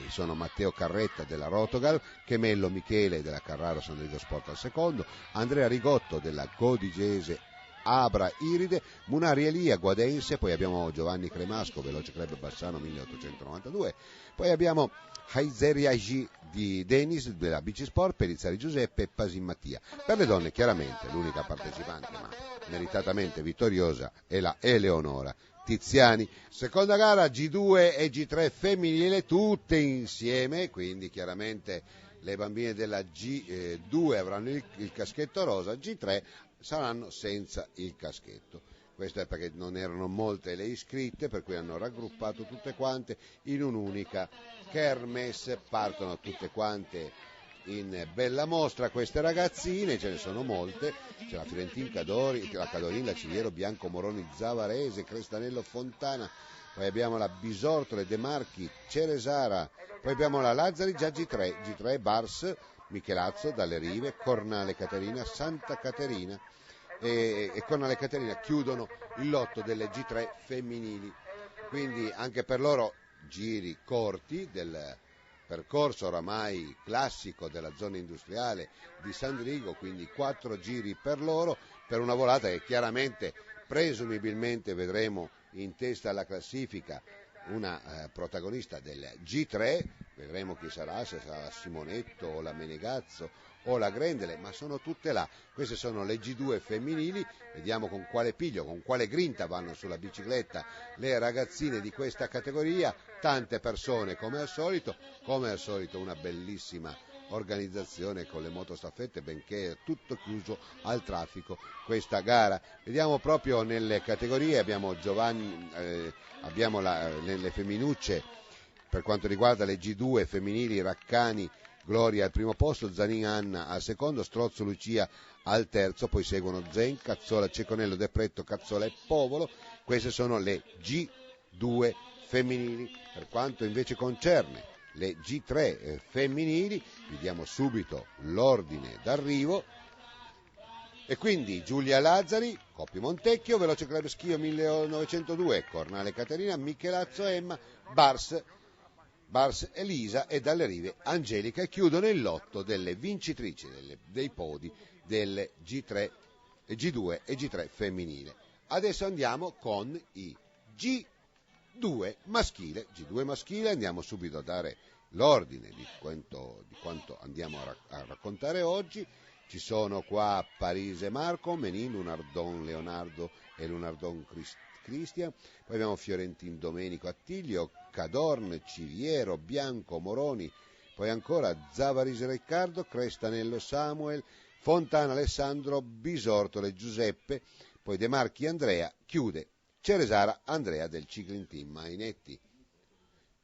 sono Matteo Carretta della Rotogal, Chemello Michele della Carraro Sandrigo Sport al secondo, Andrea Rigotto della Godigese Abra Iride, Munari Elia Guadense, poi abbiamo Giovanni Cremasco Veloce Club Bassano 1892, poi abbiamo Haizeri Agi di Denis della Bicisport, Perizzari Giuseppe e Pasin Mattia. Per le donne chiaramente l'unica partecipante ma meritatamente vittoriosa è la Eleonora Tiziani. Seconda gara G2 e G3 femminile tutte insieme, quindi chiaramente le bambine della G2 avranno il caschetto rosa, G3 saranno senza il caschetto. Questo è perché non erano molte le iscritte, per cui hanno raggruppato tutte quante in un'unica kermesse. Partono tutte quante in bella mostra queste ragazzine, ce ne sono molte, c'è la Fiorentin Cadori, la Cadorin, la Ciliero, Bianco Moroni Zavarese, Crestanello Fontana, poi abbiamo la Bisortole, De Marchi, Ceresara, poi abbiamo la Lazzari, già G3 Bars, Michelazzo, Dalle Rive, Cornale Caterina, Santa Caterina e Cornale Caterina chiudono il lotto delle G3 femminili, quindi anche per loro giri corti percorso oramai classico della zona industriale di Sandrigo, quindi 4 giri per loro, per una volata che chiaramente, presumibilmente, vedremo in testa alla classifica una protagonista del G3, vedremo chi sarà, se sarà Simonetto o la Menegazzo o la Grendele, ma sono tutte là. Queste sono le G2 femminili, vediamo con quale piglio, con quale grinta vanno sulla bicicletta le ragazzine di questa categoria, tante persone come al solito una bellissima organizzazione con le motostaffette, benché è tutto chiuso al traffico questa gara. Vediamo proprio nelle categorie, abbiamo nelle femminucce, per quanto riguarda le G2 femminili, Raccani Gloria al primo posto, Zanin Anna al secondo, Strozzo Lucia al terzo, poi seguono Zen, Cazzola, Ceconello, Depretto, Cazzola e Povolo. Queste sono le G2 femminili. Per quanto invece concerne le G3 femminili, vediamo subito l'ordine d'arrivo. E quindi Giulia Lazzari, Coppi Montecchio, Veloce Club Schio 1902, Cornale Caterina, Michelazzo Emma, Bars Elisa e dalle rive Angelica, e chiudono il lotto delle vincitrici dei podi delle G2 e G3 femminile. Adesso andiamo con i G2 maschile. Andiamo subito a dare l'ordine di quanto andiamo a raccontare oggi. Ci sono qua Parise Marco, Menin, Lunardon Leonardo e Lunardon Cristian, poi abbiamo Fiorentin Domenico Attilio, Cadorn, Civiero, Bianco, Moroni, poi ancora Zavaris Riccardo, Crestanello Samuel, Fontana Alessandro, Bisortole Giuseppe, poi De Marchi Andrea, chiude Ceresara Andrea del Cycling Team Mainetti,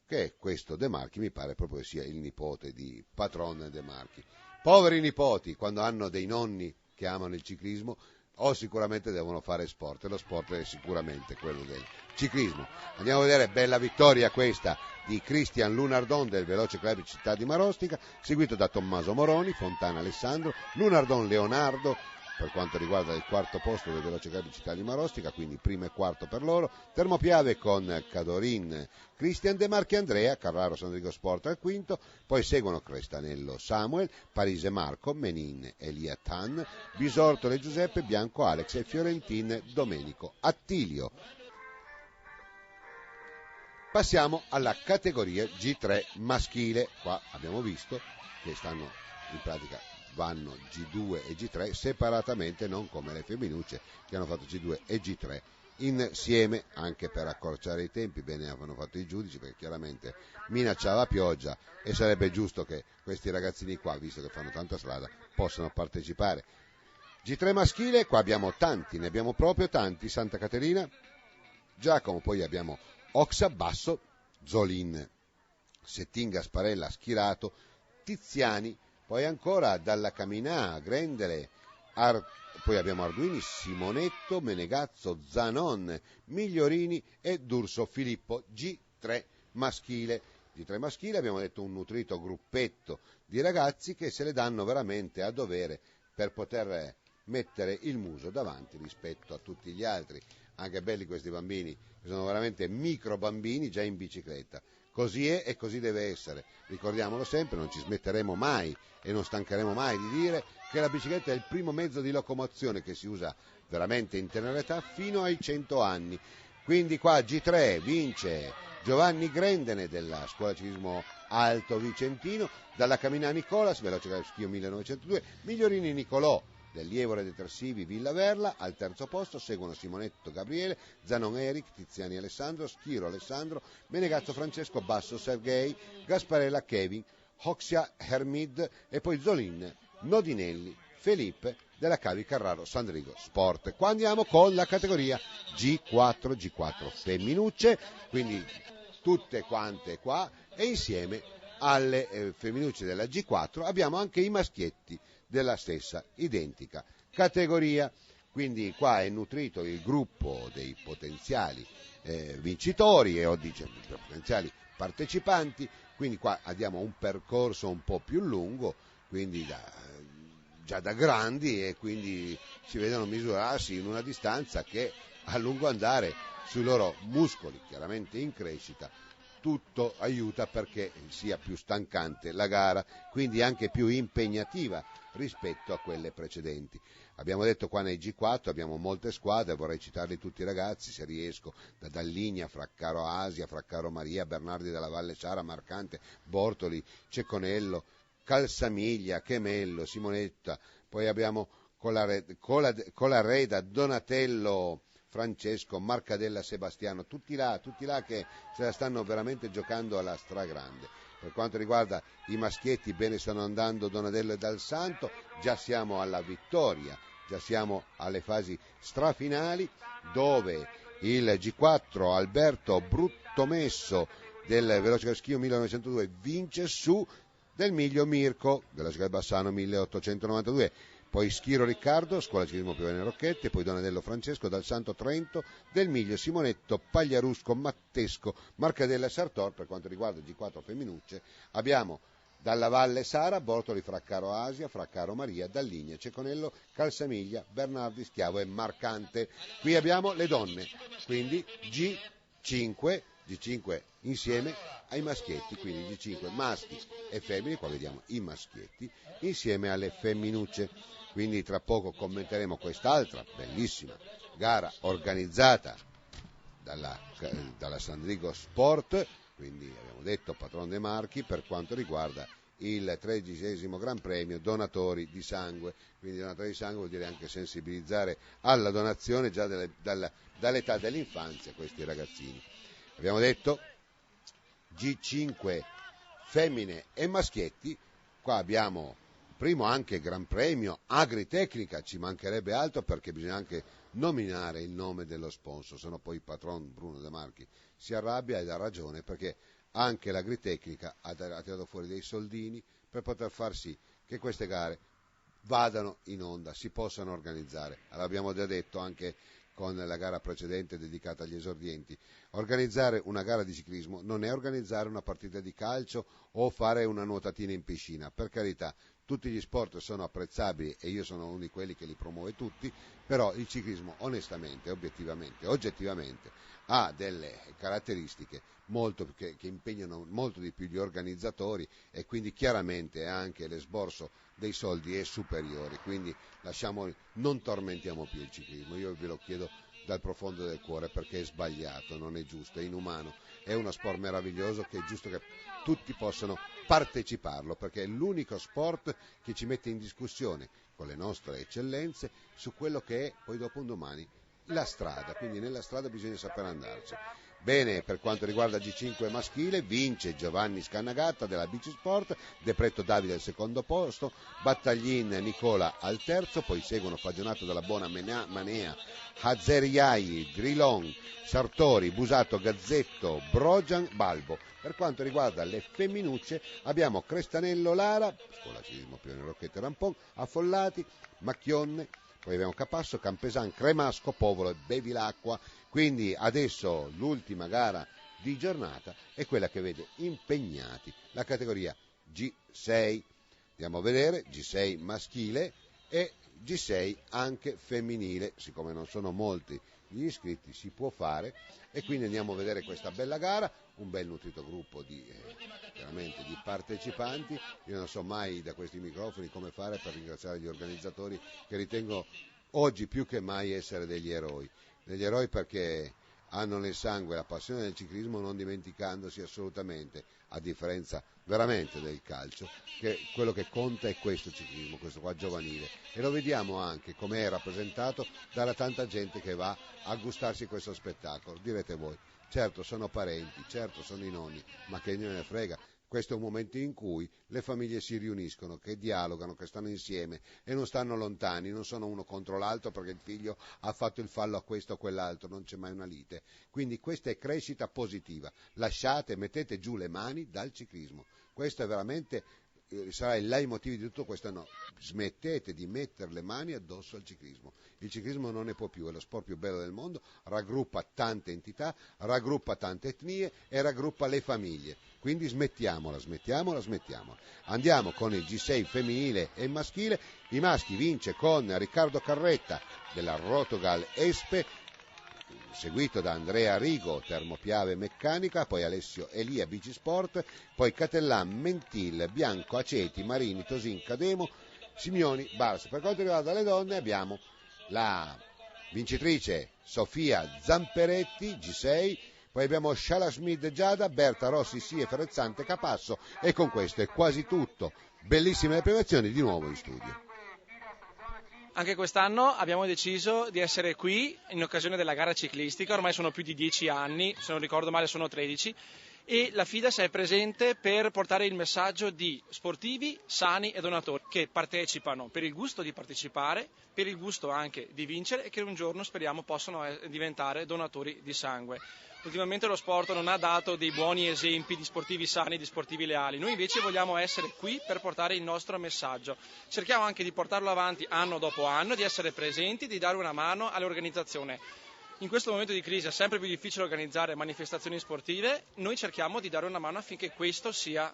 che è questo De Marchi, mi pare proprio sia il nipote di Patron De Marchi. Poveri nipoti, quando hanno dei nonni che amano il ciclismo, o sicuramente devono fare sport, e lo sport è sicuramente quello del ciclismo. Andiamo a vedere, bella vittoria questa di Cristian Lunardon del Veloce Club Città di Marostica, seguito da Tommaso Moroni, Fontana Alessandro, Lunardon Leonardo, per quanto riguarda il quarto posto del Veloce Club Città di Marostica, quindi primo e quarto per loro, Termopiave con Cadorin, Cristian, De Marchi Andrea, Carraro Sandrigo Sport al quinto, poi seguono Crestanello Samuel, Parise Marco, Menin Elia Tan, Bisortole Giuseppe, Bianco Alex e Fiorentin Domenico Attilio. Passiamo alla categoria G3 maschile. Qua abbiamo visto che stanno in pratica vanno G2 e G3 separatamente, non come le femminucce che hanno fatto G2 e G3 insieme, anche per accorciare i tempi. Bene hanno fatto i giudici, perché chiaramente minacciava pioggia e sarebbe giusto che questi ragazzini qua, visto che fanno tanta strada, possano partecipare. G3 maschile, qua abbiamo tanti, ne abbiamo proprio tanti: Santa Caterina, Giacomo, poi abbiamo Oxa, Basso, Zolin, Settin, Gasparella, Schirato, Tiziani, poi ancora Dalla Caminà, Grendele, poi abbiamo Arduini, Simonetto, Menegazzo, Zanon, Migliorini e D'Urso Filippo. G3 maschile. G3 maschile, abbiamo detto, un nutrito gruppetto di ragazzi che se le danno veramente a dovere per poter mettere il muso davanti rispetto a tutti gli altri. Anche belli questi bambini, che sono veramente micro bambini già in bicicletta. Così è e così deve essere. Ricordiamolo sempre, non ci smetteremo mai e non stancheremo mai di dire che la bicicletta è il primo mezzo di locomozione che si usa veramente in tenera età fino ai 100 anni. Quindi qua G3 vince Giovanni Grendene della Scuola Ciclismo Alto Vicentino, Dalla Caminà Nicolas, Veloce Schio 1902, Migliorini Nicolò del Lievore Detersivi Villa Verla, al terzo posto seguono Simonetto Gabriele, Zanon Eric, Tiziani Alessandro, Schiro Alessandro, Menegazzo Francesco, Basso Sergei, Gasparella Kevin, Hoxia Hermid e poi Zolin, Nodinelli, Felipe della Cavi Carraro Sandrigo Sport. Qua andiamo con la categoria G4 femminucce, quindi tutte quante qua, e insieme alle femminucce della G4 abbiamo anche i maschietti della stessa identica categoria. Quindi qua è nutrito il gruppo dei potenziali vincitori e potenziali partecipanti, quindi qua abbiamo un percorso un po' più lungo, quindi già da grandi, e quindi si vedono misurarsi in una distanza che a lungo andare sui loro muscoli chiaramente in crescita tutto aiuta perché sia più stancante la gara, quindi anche più impegnativa rispetto a quelle precedenti. Abbiamo detto qua nei G4 abbiamo molte squadre, vorrei citarli tutti i ragazzi se riesco, da Dalligna, Fraccaro Asia, Fraccaro Maria, Bernardi della Valle Sara, Marcante, Bortoli, Ceconello, Calsamiglia, Chemello, Simonetta, poi abbiamo Colareda, Donatello, Francesco, Marcadella, Sebastiano, tutti là che se la stanno veramente giocando alla stragrande. Per quanto riguarda i maschietti, bene stanno andando Donatello e Dal Santo, già siamo alla vittoria, già siamo alle fasi strafinali, dove il G4 Alberto Bruttomesso del Veloce Schio 1902 vince su del Miglio Mirko della Scala Bassano 1892. Poi Schiro Riccardo, Scuola Ciclismo Piovene Rocchette, poi Donatello Francesco, Dal Santo Trento, Del Miglio Simonetto, Pagliarusco, Mattesco, Marcadella Sartor. Per quanto riguarda il G4 femminucce abbiamo dalla Valle Sara, Bortoli, Fraccaro Asia, Fraccaro Maria, Dalligna, Ceconello, Calsamiglia, Bernardi, Schiavo e Marcante. Qui abbiamo le donne, quindi G5 insieme ai maschietti, quindi G5 maschi e femmine, qua vediamo i maschietti, insieme alle femminucce. Quindi tra poco commenteremo quest'altra bellissima gara organizzata dalla Sandrigo Sport, quindi abbiamo detto Patron dei Marchi, per quanto riguarda il 13° Gran Premio Donatori di Sangue. Quindi donatori di sangue vuol dire anche sensibilizzare alla donazione già dall'età dell'infanzia questi ragazzini. Abbiamo detto G5 femmine e maschietti, qua abbiamo primo anche Gran Premio Agritecnica, ci mancherebbe altro perché bisogna anche nominare il nome dello sponsor, sennò poi il patron Bruno De Marchi si arrabbia ed ha ragione, perché anche l'Agritecnica ha tirato fuori dei soldini per poter far sì che queste gare vadano in onda, si possano organizzare. L'abbiamo già detto anche con la gara precedente dedicata agli esordienti. Organizzare una gara di ciclismo non è organizzare una partita di calcio o fare una nuotatina in piscina, per carità, tutti gli sport sono apprezzabili e io sono uno di quelli che li promuove tutti, però il ciclismo onestamente, obiettivamente, oggettivamente ha delle caratteristiche che impegnano molto di più gli organizzatori e quindi chiaramente anche l'esborso dei soldi è superiore, quindi non tormentiamo più il ciclismo, io ve lo chiedo dal profondo del cuore perché è sbagliato, non è giusto, è inumano, è uno sport meraviglioso che è giusto che tutti possano parteciparlo perché è l'unico sport che ci mette in discussione con le nostre eccellenze su quello che è poi dopo un domani la strada, quindi nella strada bisogna saper andarci. Bene, per quanto riguarda G5 maschile, vince Giovanni Scannagata della Bici Sport, De Pretto Davide al secondo posto, Battaglin Nicola al terzo, poi seguono Fagionato dalla Buona Manea, Hazeriai, Grilon, Sartori, Busato, Gazzetto, Brogian, Balbo. Per quanto riguarda le femminucce abbiamo Crestanello Lara, Scuola Ciclismo Piovene Rocchette Rampon, Affollati, Macchionne, poi abbiamo Capasso, Campesan, Cremasco, Povolo e Bevilacqua. Quindi adesso l'ultima gara di giornata è quella che vede impegnati la categoria G6. Andiamo a vedere G6 maschile e G6 anche femminile, siccome non sono molti gli iscritti si può fare e quindi andiamo a vedere questa bella gara, un bel nutrito gruppo veramente di partecipanti. Io non so mai da questi microfoni come fare per ringraziare gli organizzatori che ritengo oggi più che mai essere degli eroi perché hanno nel sangue la passione del ciclismo, non dimenticandosi assolutamente, a differenza veramente del calcio, che quello che conta è questo ciclismo, questo qua giovanile, e lo vediamo anche come è rappresentato dalla tanta gente che va a gustarsi questo spettacolo. Direte voi, certo sono parenti, certo sono i nonni, ma che ne frega. Questo è un momento in cui le famiglie si riuniscono, che dialogano, che stanno insieme e non stanno lontani, non sono uno contro l'altro perché il figlio ha fatto il fallo a questo o quell'altro, non c'è mai una lite. Quindi questa è crescita positiva. Mettete giù le mani dal ciclismo. Questo è veramente sarà il leitmotiv di tutto questo anno. Smettete di mettere le mani addosso al ciclismo. Il ciclismo non ne può più, è lo sport più bello del mondo, raggruppa tante entità, raggruppa tante etnie e raggruppa le famiglie. Quindi smettiamola. Andiamo con il G6 femminile e maschile. I maschi vince con Riccardo Carretta della Rotogal Espe, seguito da Andrea Rigo, Termopiave Meccanica, poi Alessio Elia, Bicisport, poi Catellan, Mentil, Bianco, Aceti, Marini, Tosin, Cademo, Simioni, Bars. Per quanto riguarda le donne abbiamo la vincitrice Sofia Zamperetti, G6, poi abbiamo Shala Schmid Giada, Berta Rossi Sì e Ferrezzante Capasso, e con questo è quasi tutto. Bellissime le premiazioni, di nuovo in studio. Anche quest'anno abbiamo deciso di essere qui in occasione della gara ciclistica, ormai sono più di 10 anni, se non ricordo male sono 13, e la FIDAS è presente per portare il messaggio di sportivi sani e donatori che partecipano per il gusto di partecipare, per il gusto anche di vincere e che un giorno speriamo possano diventare donatori di sangue. Ultimamente lo sport non ha dato dei buoni esempi di sportivi sani, di sportivi leali. Noi invece vogliamo essere qui per portare il nostro messaggio. Cerchiamo anche di portarlo avanti anno dopo anno, di essere presenti, di dare una mano all'organizzazione. In questo momento di crisi è sempre più difficile organizzare manifestazioni sportive, noi cerchiamo di dare una mano affinché questo sia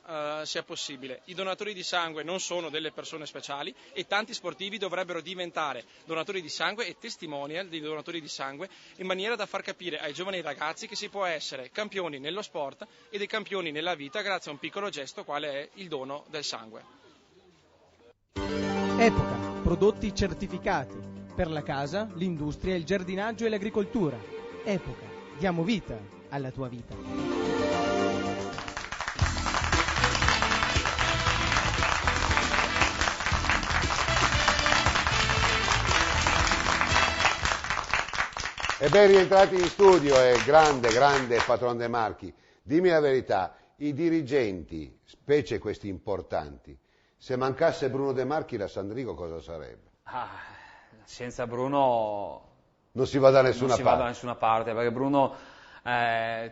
possibile. I donatori di sangue non sono delle persone speciali e tanti sportivi dovrebbero diventare donatori di sangue e testimonial di donatori di sangue, in maniera da far capire ai giovani ragazzi che si può essere campioni nello sport e dei campioni nella vita grazie a un piccolo gesto quale è il dono del sangue. Epoca, prodotti certificati. Per la casa, l'industria, il giardinaggio e l'agricoltura. Epoca, diamo vita alla tua vita. E ben rientrati in studio, è grande Patron De Marchi. Dimmi la verità, i dirigenti, specie questi importanti, se mancasse Bruno De Marchi la Sandrigo cosa sarebbe? Senza Bruno non si va da nessuna parte, perché Bruno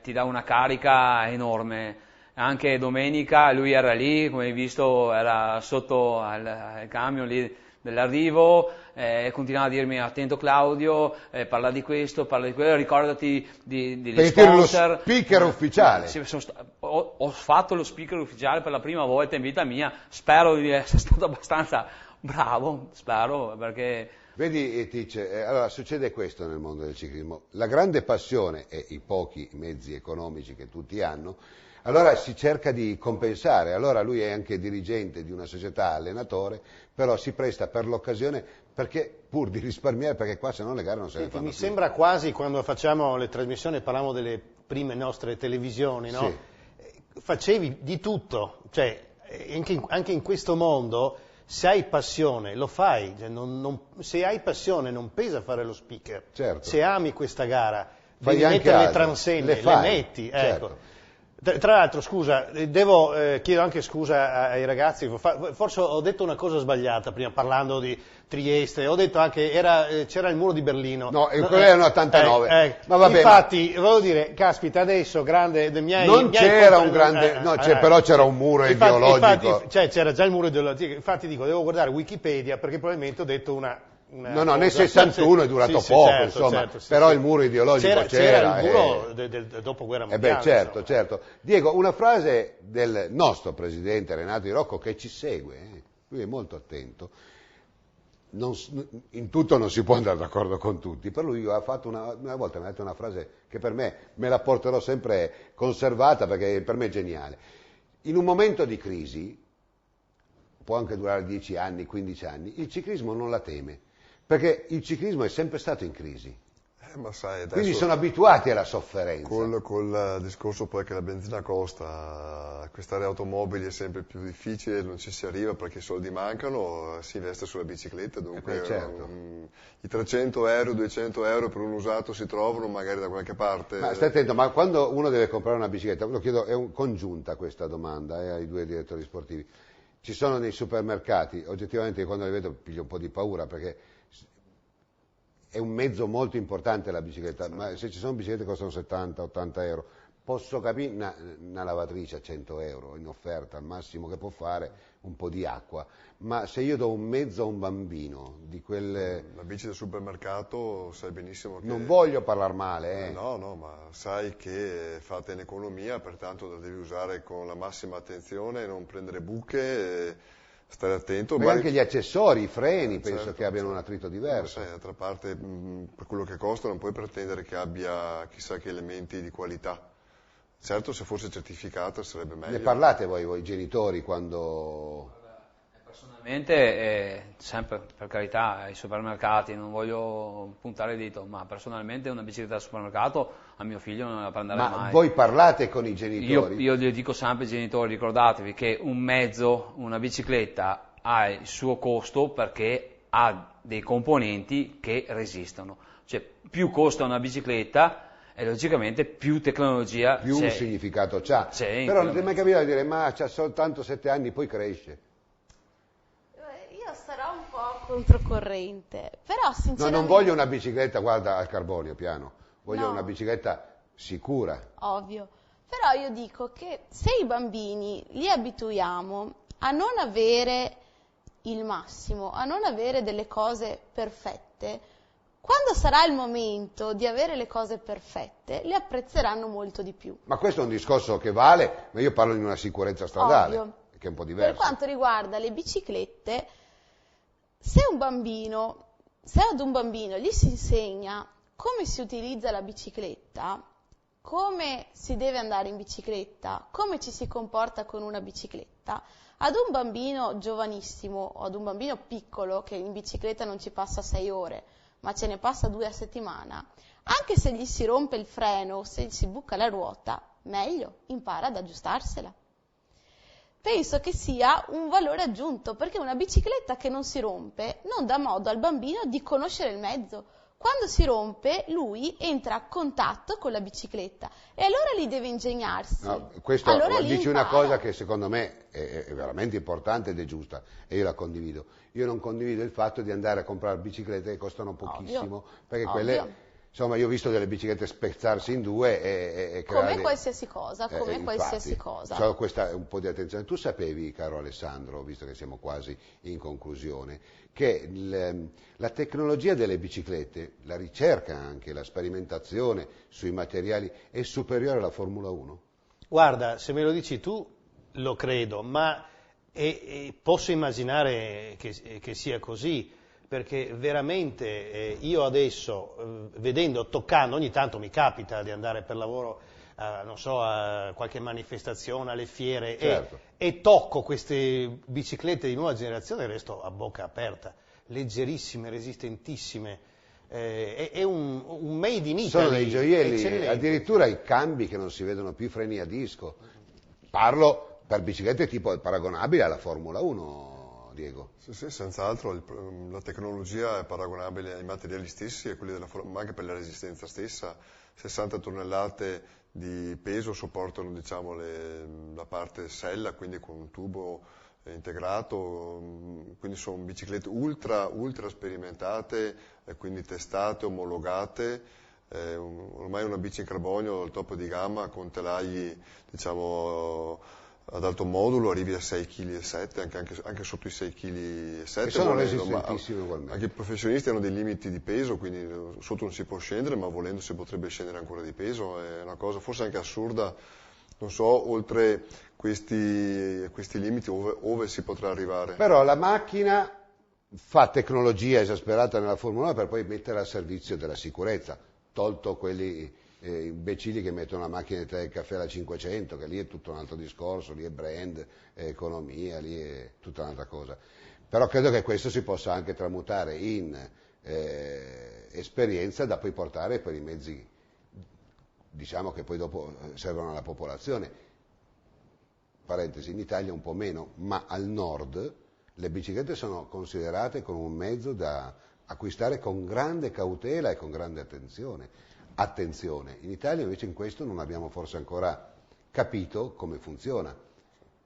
ti dà una carica enorme. Anche domenica lui era lì, come hai visto, era sotto al camion lì dell'arrivo, continuava a dirmi attento Claudio, parla di questo, parla di quello, ricordati degli sponsor. Lo speaker ufficiale. Sì, ho fatto lo speaker ufficiale per la prima volta in vita mia, spero di essere stato abbastanza bravo, spero, perché... Vedi Tice, allora succede questo nel mondo del ciclismo, la grande passione e i pochi mezzi economici che tutti hanno, allora si cerca di compensare, allora lui è anche dirigente di una società, allenatore, però si presta per l'occasione perché pur di risparmiare, perché qua se no le gare non se ne fanno mi più. Sembra quasi quando facciamo le trasmissioni e parliamo delle prime nostre televisioni, no? Sì. Facevi di tutto, cioè anche in questo mondo se hai passione lo fai, cioè se hai passione non pesa fare lo speaker, certo. Se ami questa gara fai devi mettere le transenne, le metti, certo. Ecco. Tra l'altro, scusa, chiedo anche scusa ai ragazzi, forse ho detto una cosa sbagliata prima parlando di Trieste, ho detto anche c'era il muro di Berlino. No, quello era l'89. Ma vabbè, infatti, volevo dire, caspita, adesso grande non c'era un grande, però c'era un muro ideologico. Infatti, c'era già il muro ideologico, infatti dico, devo guardare Wikipedia perché probabilmente ho detto una No, nel 61 è durato poco, certo, insomma, certo, però il muro ideologico c'era. Il muro del dopoguerra mondiale. Certo. Diego, una frase del nostro presidente Renato Di Rocco che ci segue, lui è molto attento, in tutto non si può andare d'accordo con tutti, per lui ha fatto una volta mi ha detto una frase che per me la porterò sempre conservata perché per me è geniale. In un momento di crisi, può anche durare 10 anni, 15 anni, il ciclismo non la teme. Perché il ciclismo è sempre stato in crisi, ma sai, quindi sono abituati alla sofferenza. Col discorso poi che la benzina costa, acquistare automobili è sempre più difficile, non ci si arriva perché i soldi mancano, si investe sulla bicicletta, dunque certo. I 300 euro, 200 euro per un usato si trovano magari da qualche parte. Ma stai attento, ma quando uno deve comprare una bicicletta, lo chiedo, è congiunta questa domanda ai due direttori sportivi, ci sono nei supermercati, oggettivamente quando li vedo piglio un po' di paura perché è un mezzo molto importante la bicicletta, sì. Ma se ci sono biciclette che costano 70-80 euro, posso capire una lavatrice a 100 euro in offerta, al massimo che può fare un po' di acqua, ma se io do un mezzo a un bambino di quelle... La bici del supermercato sai benissimo che... Non voglio parlare male, No, ma sai che è fatta in economia, pertanto la devi usare con la massima attenzione, non prendere buche... stare attento. Ma anche gli accessori, i freni, penso che abbiano un attrito diverso. D'altra parte, per quello che costa non puoi pretendere che abbia chissà che elementi di qualità. Certo, se fosse certificata sarebbe meglio. Ne parlate voi genitori quando... Personalmente, sempre per carità, ai supermercati, non voglio puntare il dito, ma personalmente una bicicletta al supermercato a mio figlio non la prenderei mai. Ma voi parlate con i genitori? Io gli dico sempre ai genitori, ricordatevi che un mezzo, una bicicletta, ha il suo costo perché ha dei componenti che resistono. Cioè, più costa una bicicletta e logicamente più tecnologia più c'è. Un significato c'ha. C'è, però non ti è mai capitato di dire ma c'ha soltanto 7 anni poi cresce. Io sarò un po' controcorrente, però sinceramente... No, non voglio una bicicletta, guarda, al carbonio, piano, voglio una bicicletta sicura. Ovvio, però io dico che se i bambini li abituiamo a non avere il massimo, a non avere delle cose perfette, quando sarà il momento di avere le cose perfette, le apprezzeranno molto di più. Ma questo è un discorso che vale, ma io parlo di una sicurezza stradale, Ovvio. Che è un po' diverso. Per quanto riguarda le biciclette, se ad un bambino gli si insegna come si utilizza la bicicletta, come si deve andare in bicicletta, come ci si comporta con una bicicletta, ad un bambino giovanissimo o ad un bambino piccolo che in bicicletta non ci passa 6 ore, ma ce ne passa 2 a settimana, anche se gli si rompe il freno o se gli si buca la ruota, meglio, impara ad aggiustarsela. Penso che sia un valore aggiunto, perché una bicicletta che non si rompe non dà modo al bambino di conoscere il mezzo. Quando si rompe, lui entra a contatto con la bicicletta e allora lì deve ingegnarsi. No, questo allora dice impara. una cosa che secondo me è veramente importante ed è giusta, e io la condivido. Io non condivido il fatto di andare a comprare biciclette che costano pochissimo, perché quelle... Insomma, io ho visto delle biciclette spezzarsi in due e creare... Come qualsiasi cosa, qualsiasi cosa. So, questa è un po' di attenzione. Tu sapevi, caro Alessandro, visto che siamo quasi in conclusione, che la tecnologia delle biciclette, la ricerca anche, la sperimentazione sui materiali è superiore alla Formula 1? Guarda, se me lo dici tu, lo credo, ma posso immaginare che sia così, perché veramente io adesso, vedendo, toccando, ogni tanto mi capita di andare per lavoro, non so, a qualche manifestazione, alle fiere, certo. e tocco queste biciclette di nuova generazione e resto a bocca aperta, leggerissime, resistentissime, è un made in Italy. Sono dei gioielli, eccellente. addirittura i cambi che non si vedono più, freni a disco. Parlo per biciclette tipo paragonabili alla Formula 1. Diego. Sì, senz'altro la tecnologia è paragonabile ai materiali stessi e quelli ma anche per la resistenza stessa. 60 tonnellate di peso sopportano, diciamo, la parte sella, quindi con un tubo integrato, quindi sono biciclette ultra sperimentate, quindi testate, omologate. Ormai una bici in carbonio al top di gamma con telai, diciamo, ad alto modulo arrivi a 6,7 kg, anche sotto i 6,7 kg. Che sono resistentissimi ugualmente. Anche i professionisti hanno dei limiti di peso, quindi sotto non si può scendere, ma volendo si potrebbe scendere ancora di peso. È una cosa forse anche assurda, non so, oltre questi limiti ove si potrà arrivare. Però la macchina fa tecnologia esasperata nella Formula 1 per poi mettere al servizio della sicurezza, tolto quelli imbecilli che mettono la macchina di tè del caffè alla 500, che lì è tutto un altro discorso, lì è brand, è economia, lì è tutta un'altra cosa. Però credo che questo si possa anche tramutare in esperienza da poi portare per i mezzi, diciamo, che poi dopo servono alla popolazione. Parentesi, in Italia un po' meno, ma al nord le biciclette sono considerate come un mezzo da acquistare con grande cautela e con grande attenzione. Attenzione, in Italia invece in questo non abbiamo forse ancora capito come funziona.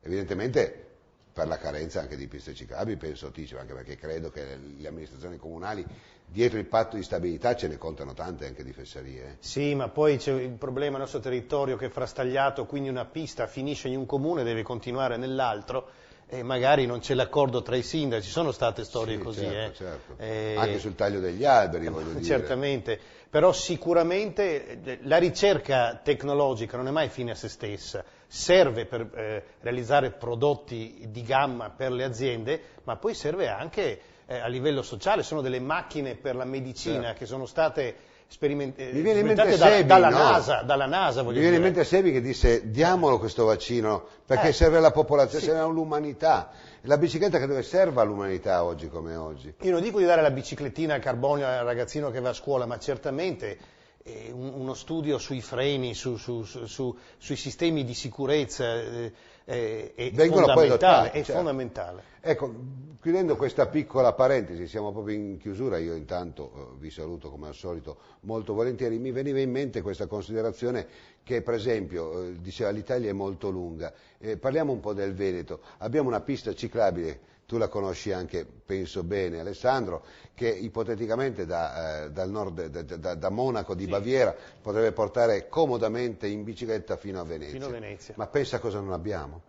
Evidentemente per la carenza anche di piste ciclabili, penso anticipo, anche perché credo che le amministrazioni comunali dietro il patto di stabilità ce ne contano tante anche di fesserie. Sì, ma poi c'è il problema del nostro territorio che è frastagliato, quindi una pista finisce in un comune e deve continuare nell'altro, e magari non c'è l'accordo tra i sindaci, sono state storie così. Certo. Anche sul taglio degli alberi, voglio dire. Certamente, però sicuramente la ricerca tecnologica non è mai fine a se stessa, serve per realizzare prodotti di gamma per le aziende, ma poi serve anche a livello sociale, sono delle macchine per la medicina che sono state sperimentate dalla NASA. Mi viene in mente Sebi che disse diamolo questo vaccino perché serve alla popolazione, serve all'umanità. La bicicletta che dove serve all'umanità oggi come oggi? Io non dico di dare la biciclettina al carbonio al ragazzino che va a scuola, ma certamente uno studio sui freni, sui sistemi di sicurezza è fondamentale. Ecco, chiudendo questa piccola parentesi, siamo proprio in chiusura, io intanto vi saluto come al solito molto volentieri, mi veniva in mente questa considerazione che per esempio, diceva l'Italia è molto lunga, parliamo un po' del Veneto, abbiamo una pista ciclabile, tu la conosci anche, penso bene Alessandro, che ipoteticamente dal nord, da Monaco di Baviera potrebbe portare comodamente in bicicletta fino a Venezia. Ma pensa cosa non abbiamo.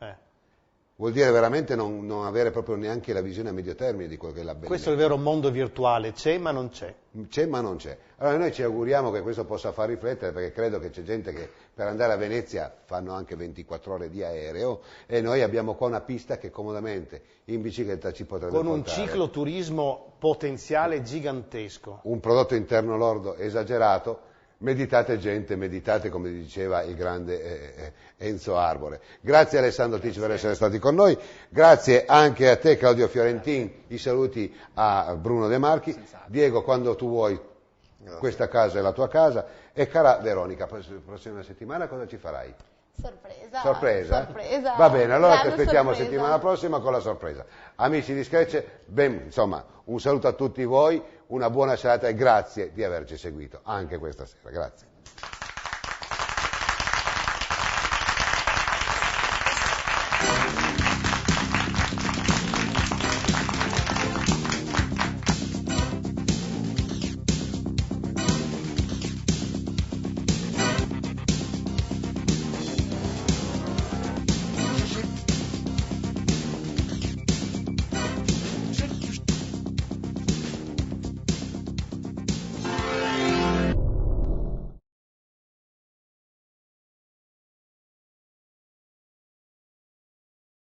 Vuol dire veramente non avere proprio neanche la visione a medio termine di quello che è l'avvenimento. Questo è il vero mondo virtuale, c'è ma non c'è. C'è ma non c'è. Allora noi ci auguriamo che questo possa far riflettere, perché credo che c'è gente che per andare a Venezia fanno anche 24 ore di aereo e noi abbiamo qua una pista che comodamente in bicicletta ci potrebbe portare. Con un cicloturismo potenziale gigantesco. Un prodotto interno lordo esagerato. Meditate gente, meditate come diceva il grande Enzo Arbore. Grazie Alessandro Ticci per essere stati con noi, grazie anche a te Claudio Fiorentin, i saluti a Bruno De Marchi. Diego, quando tu vuoi, questa casa è la tua casa, e cara Veronica, prossima settimana cosa ci farai? Sorpresa? Va bene, allora ti aspettiamo settimana prossima con la sorpresa. Amici di Scratch, insomma, un saluto a tutti voi, una buona serata e grazie di averci seguito anche questa sera. Grazie.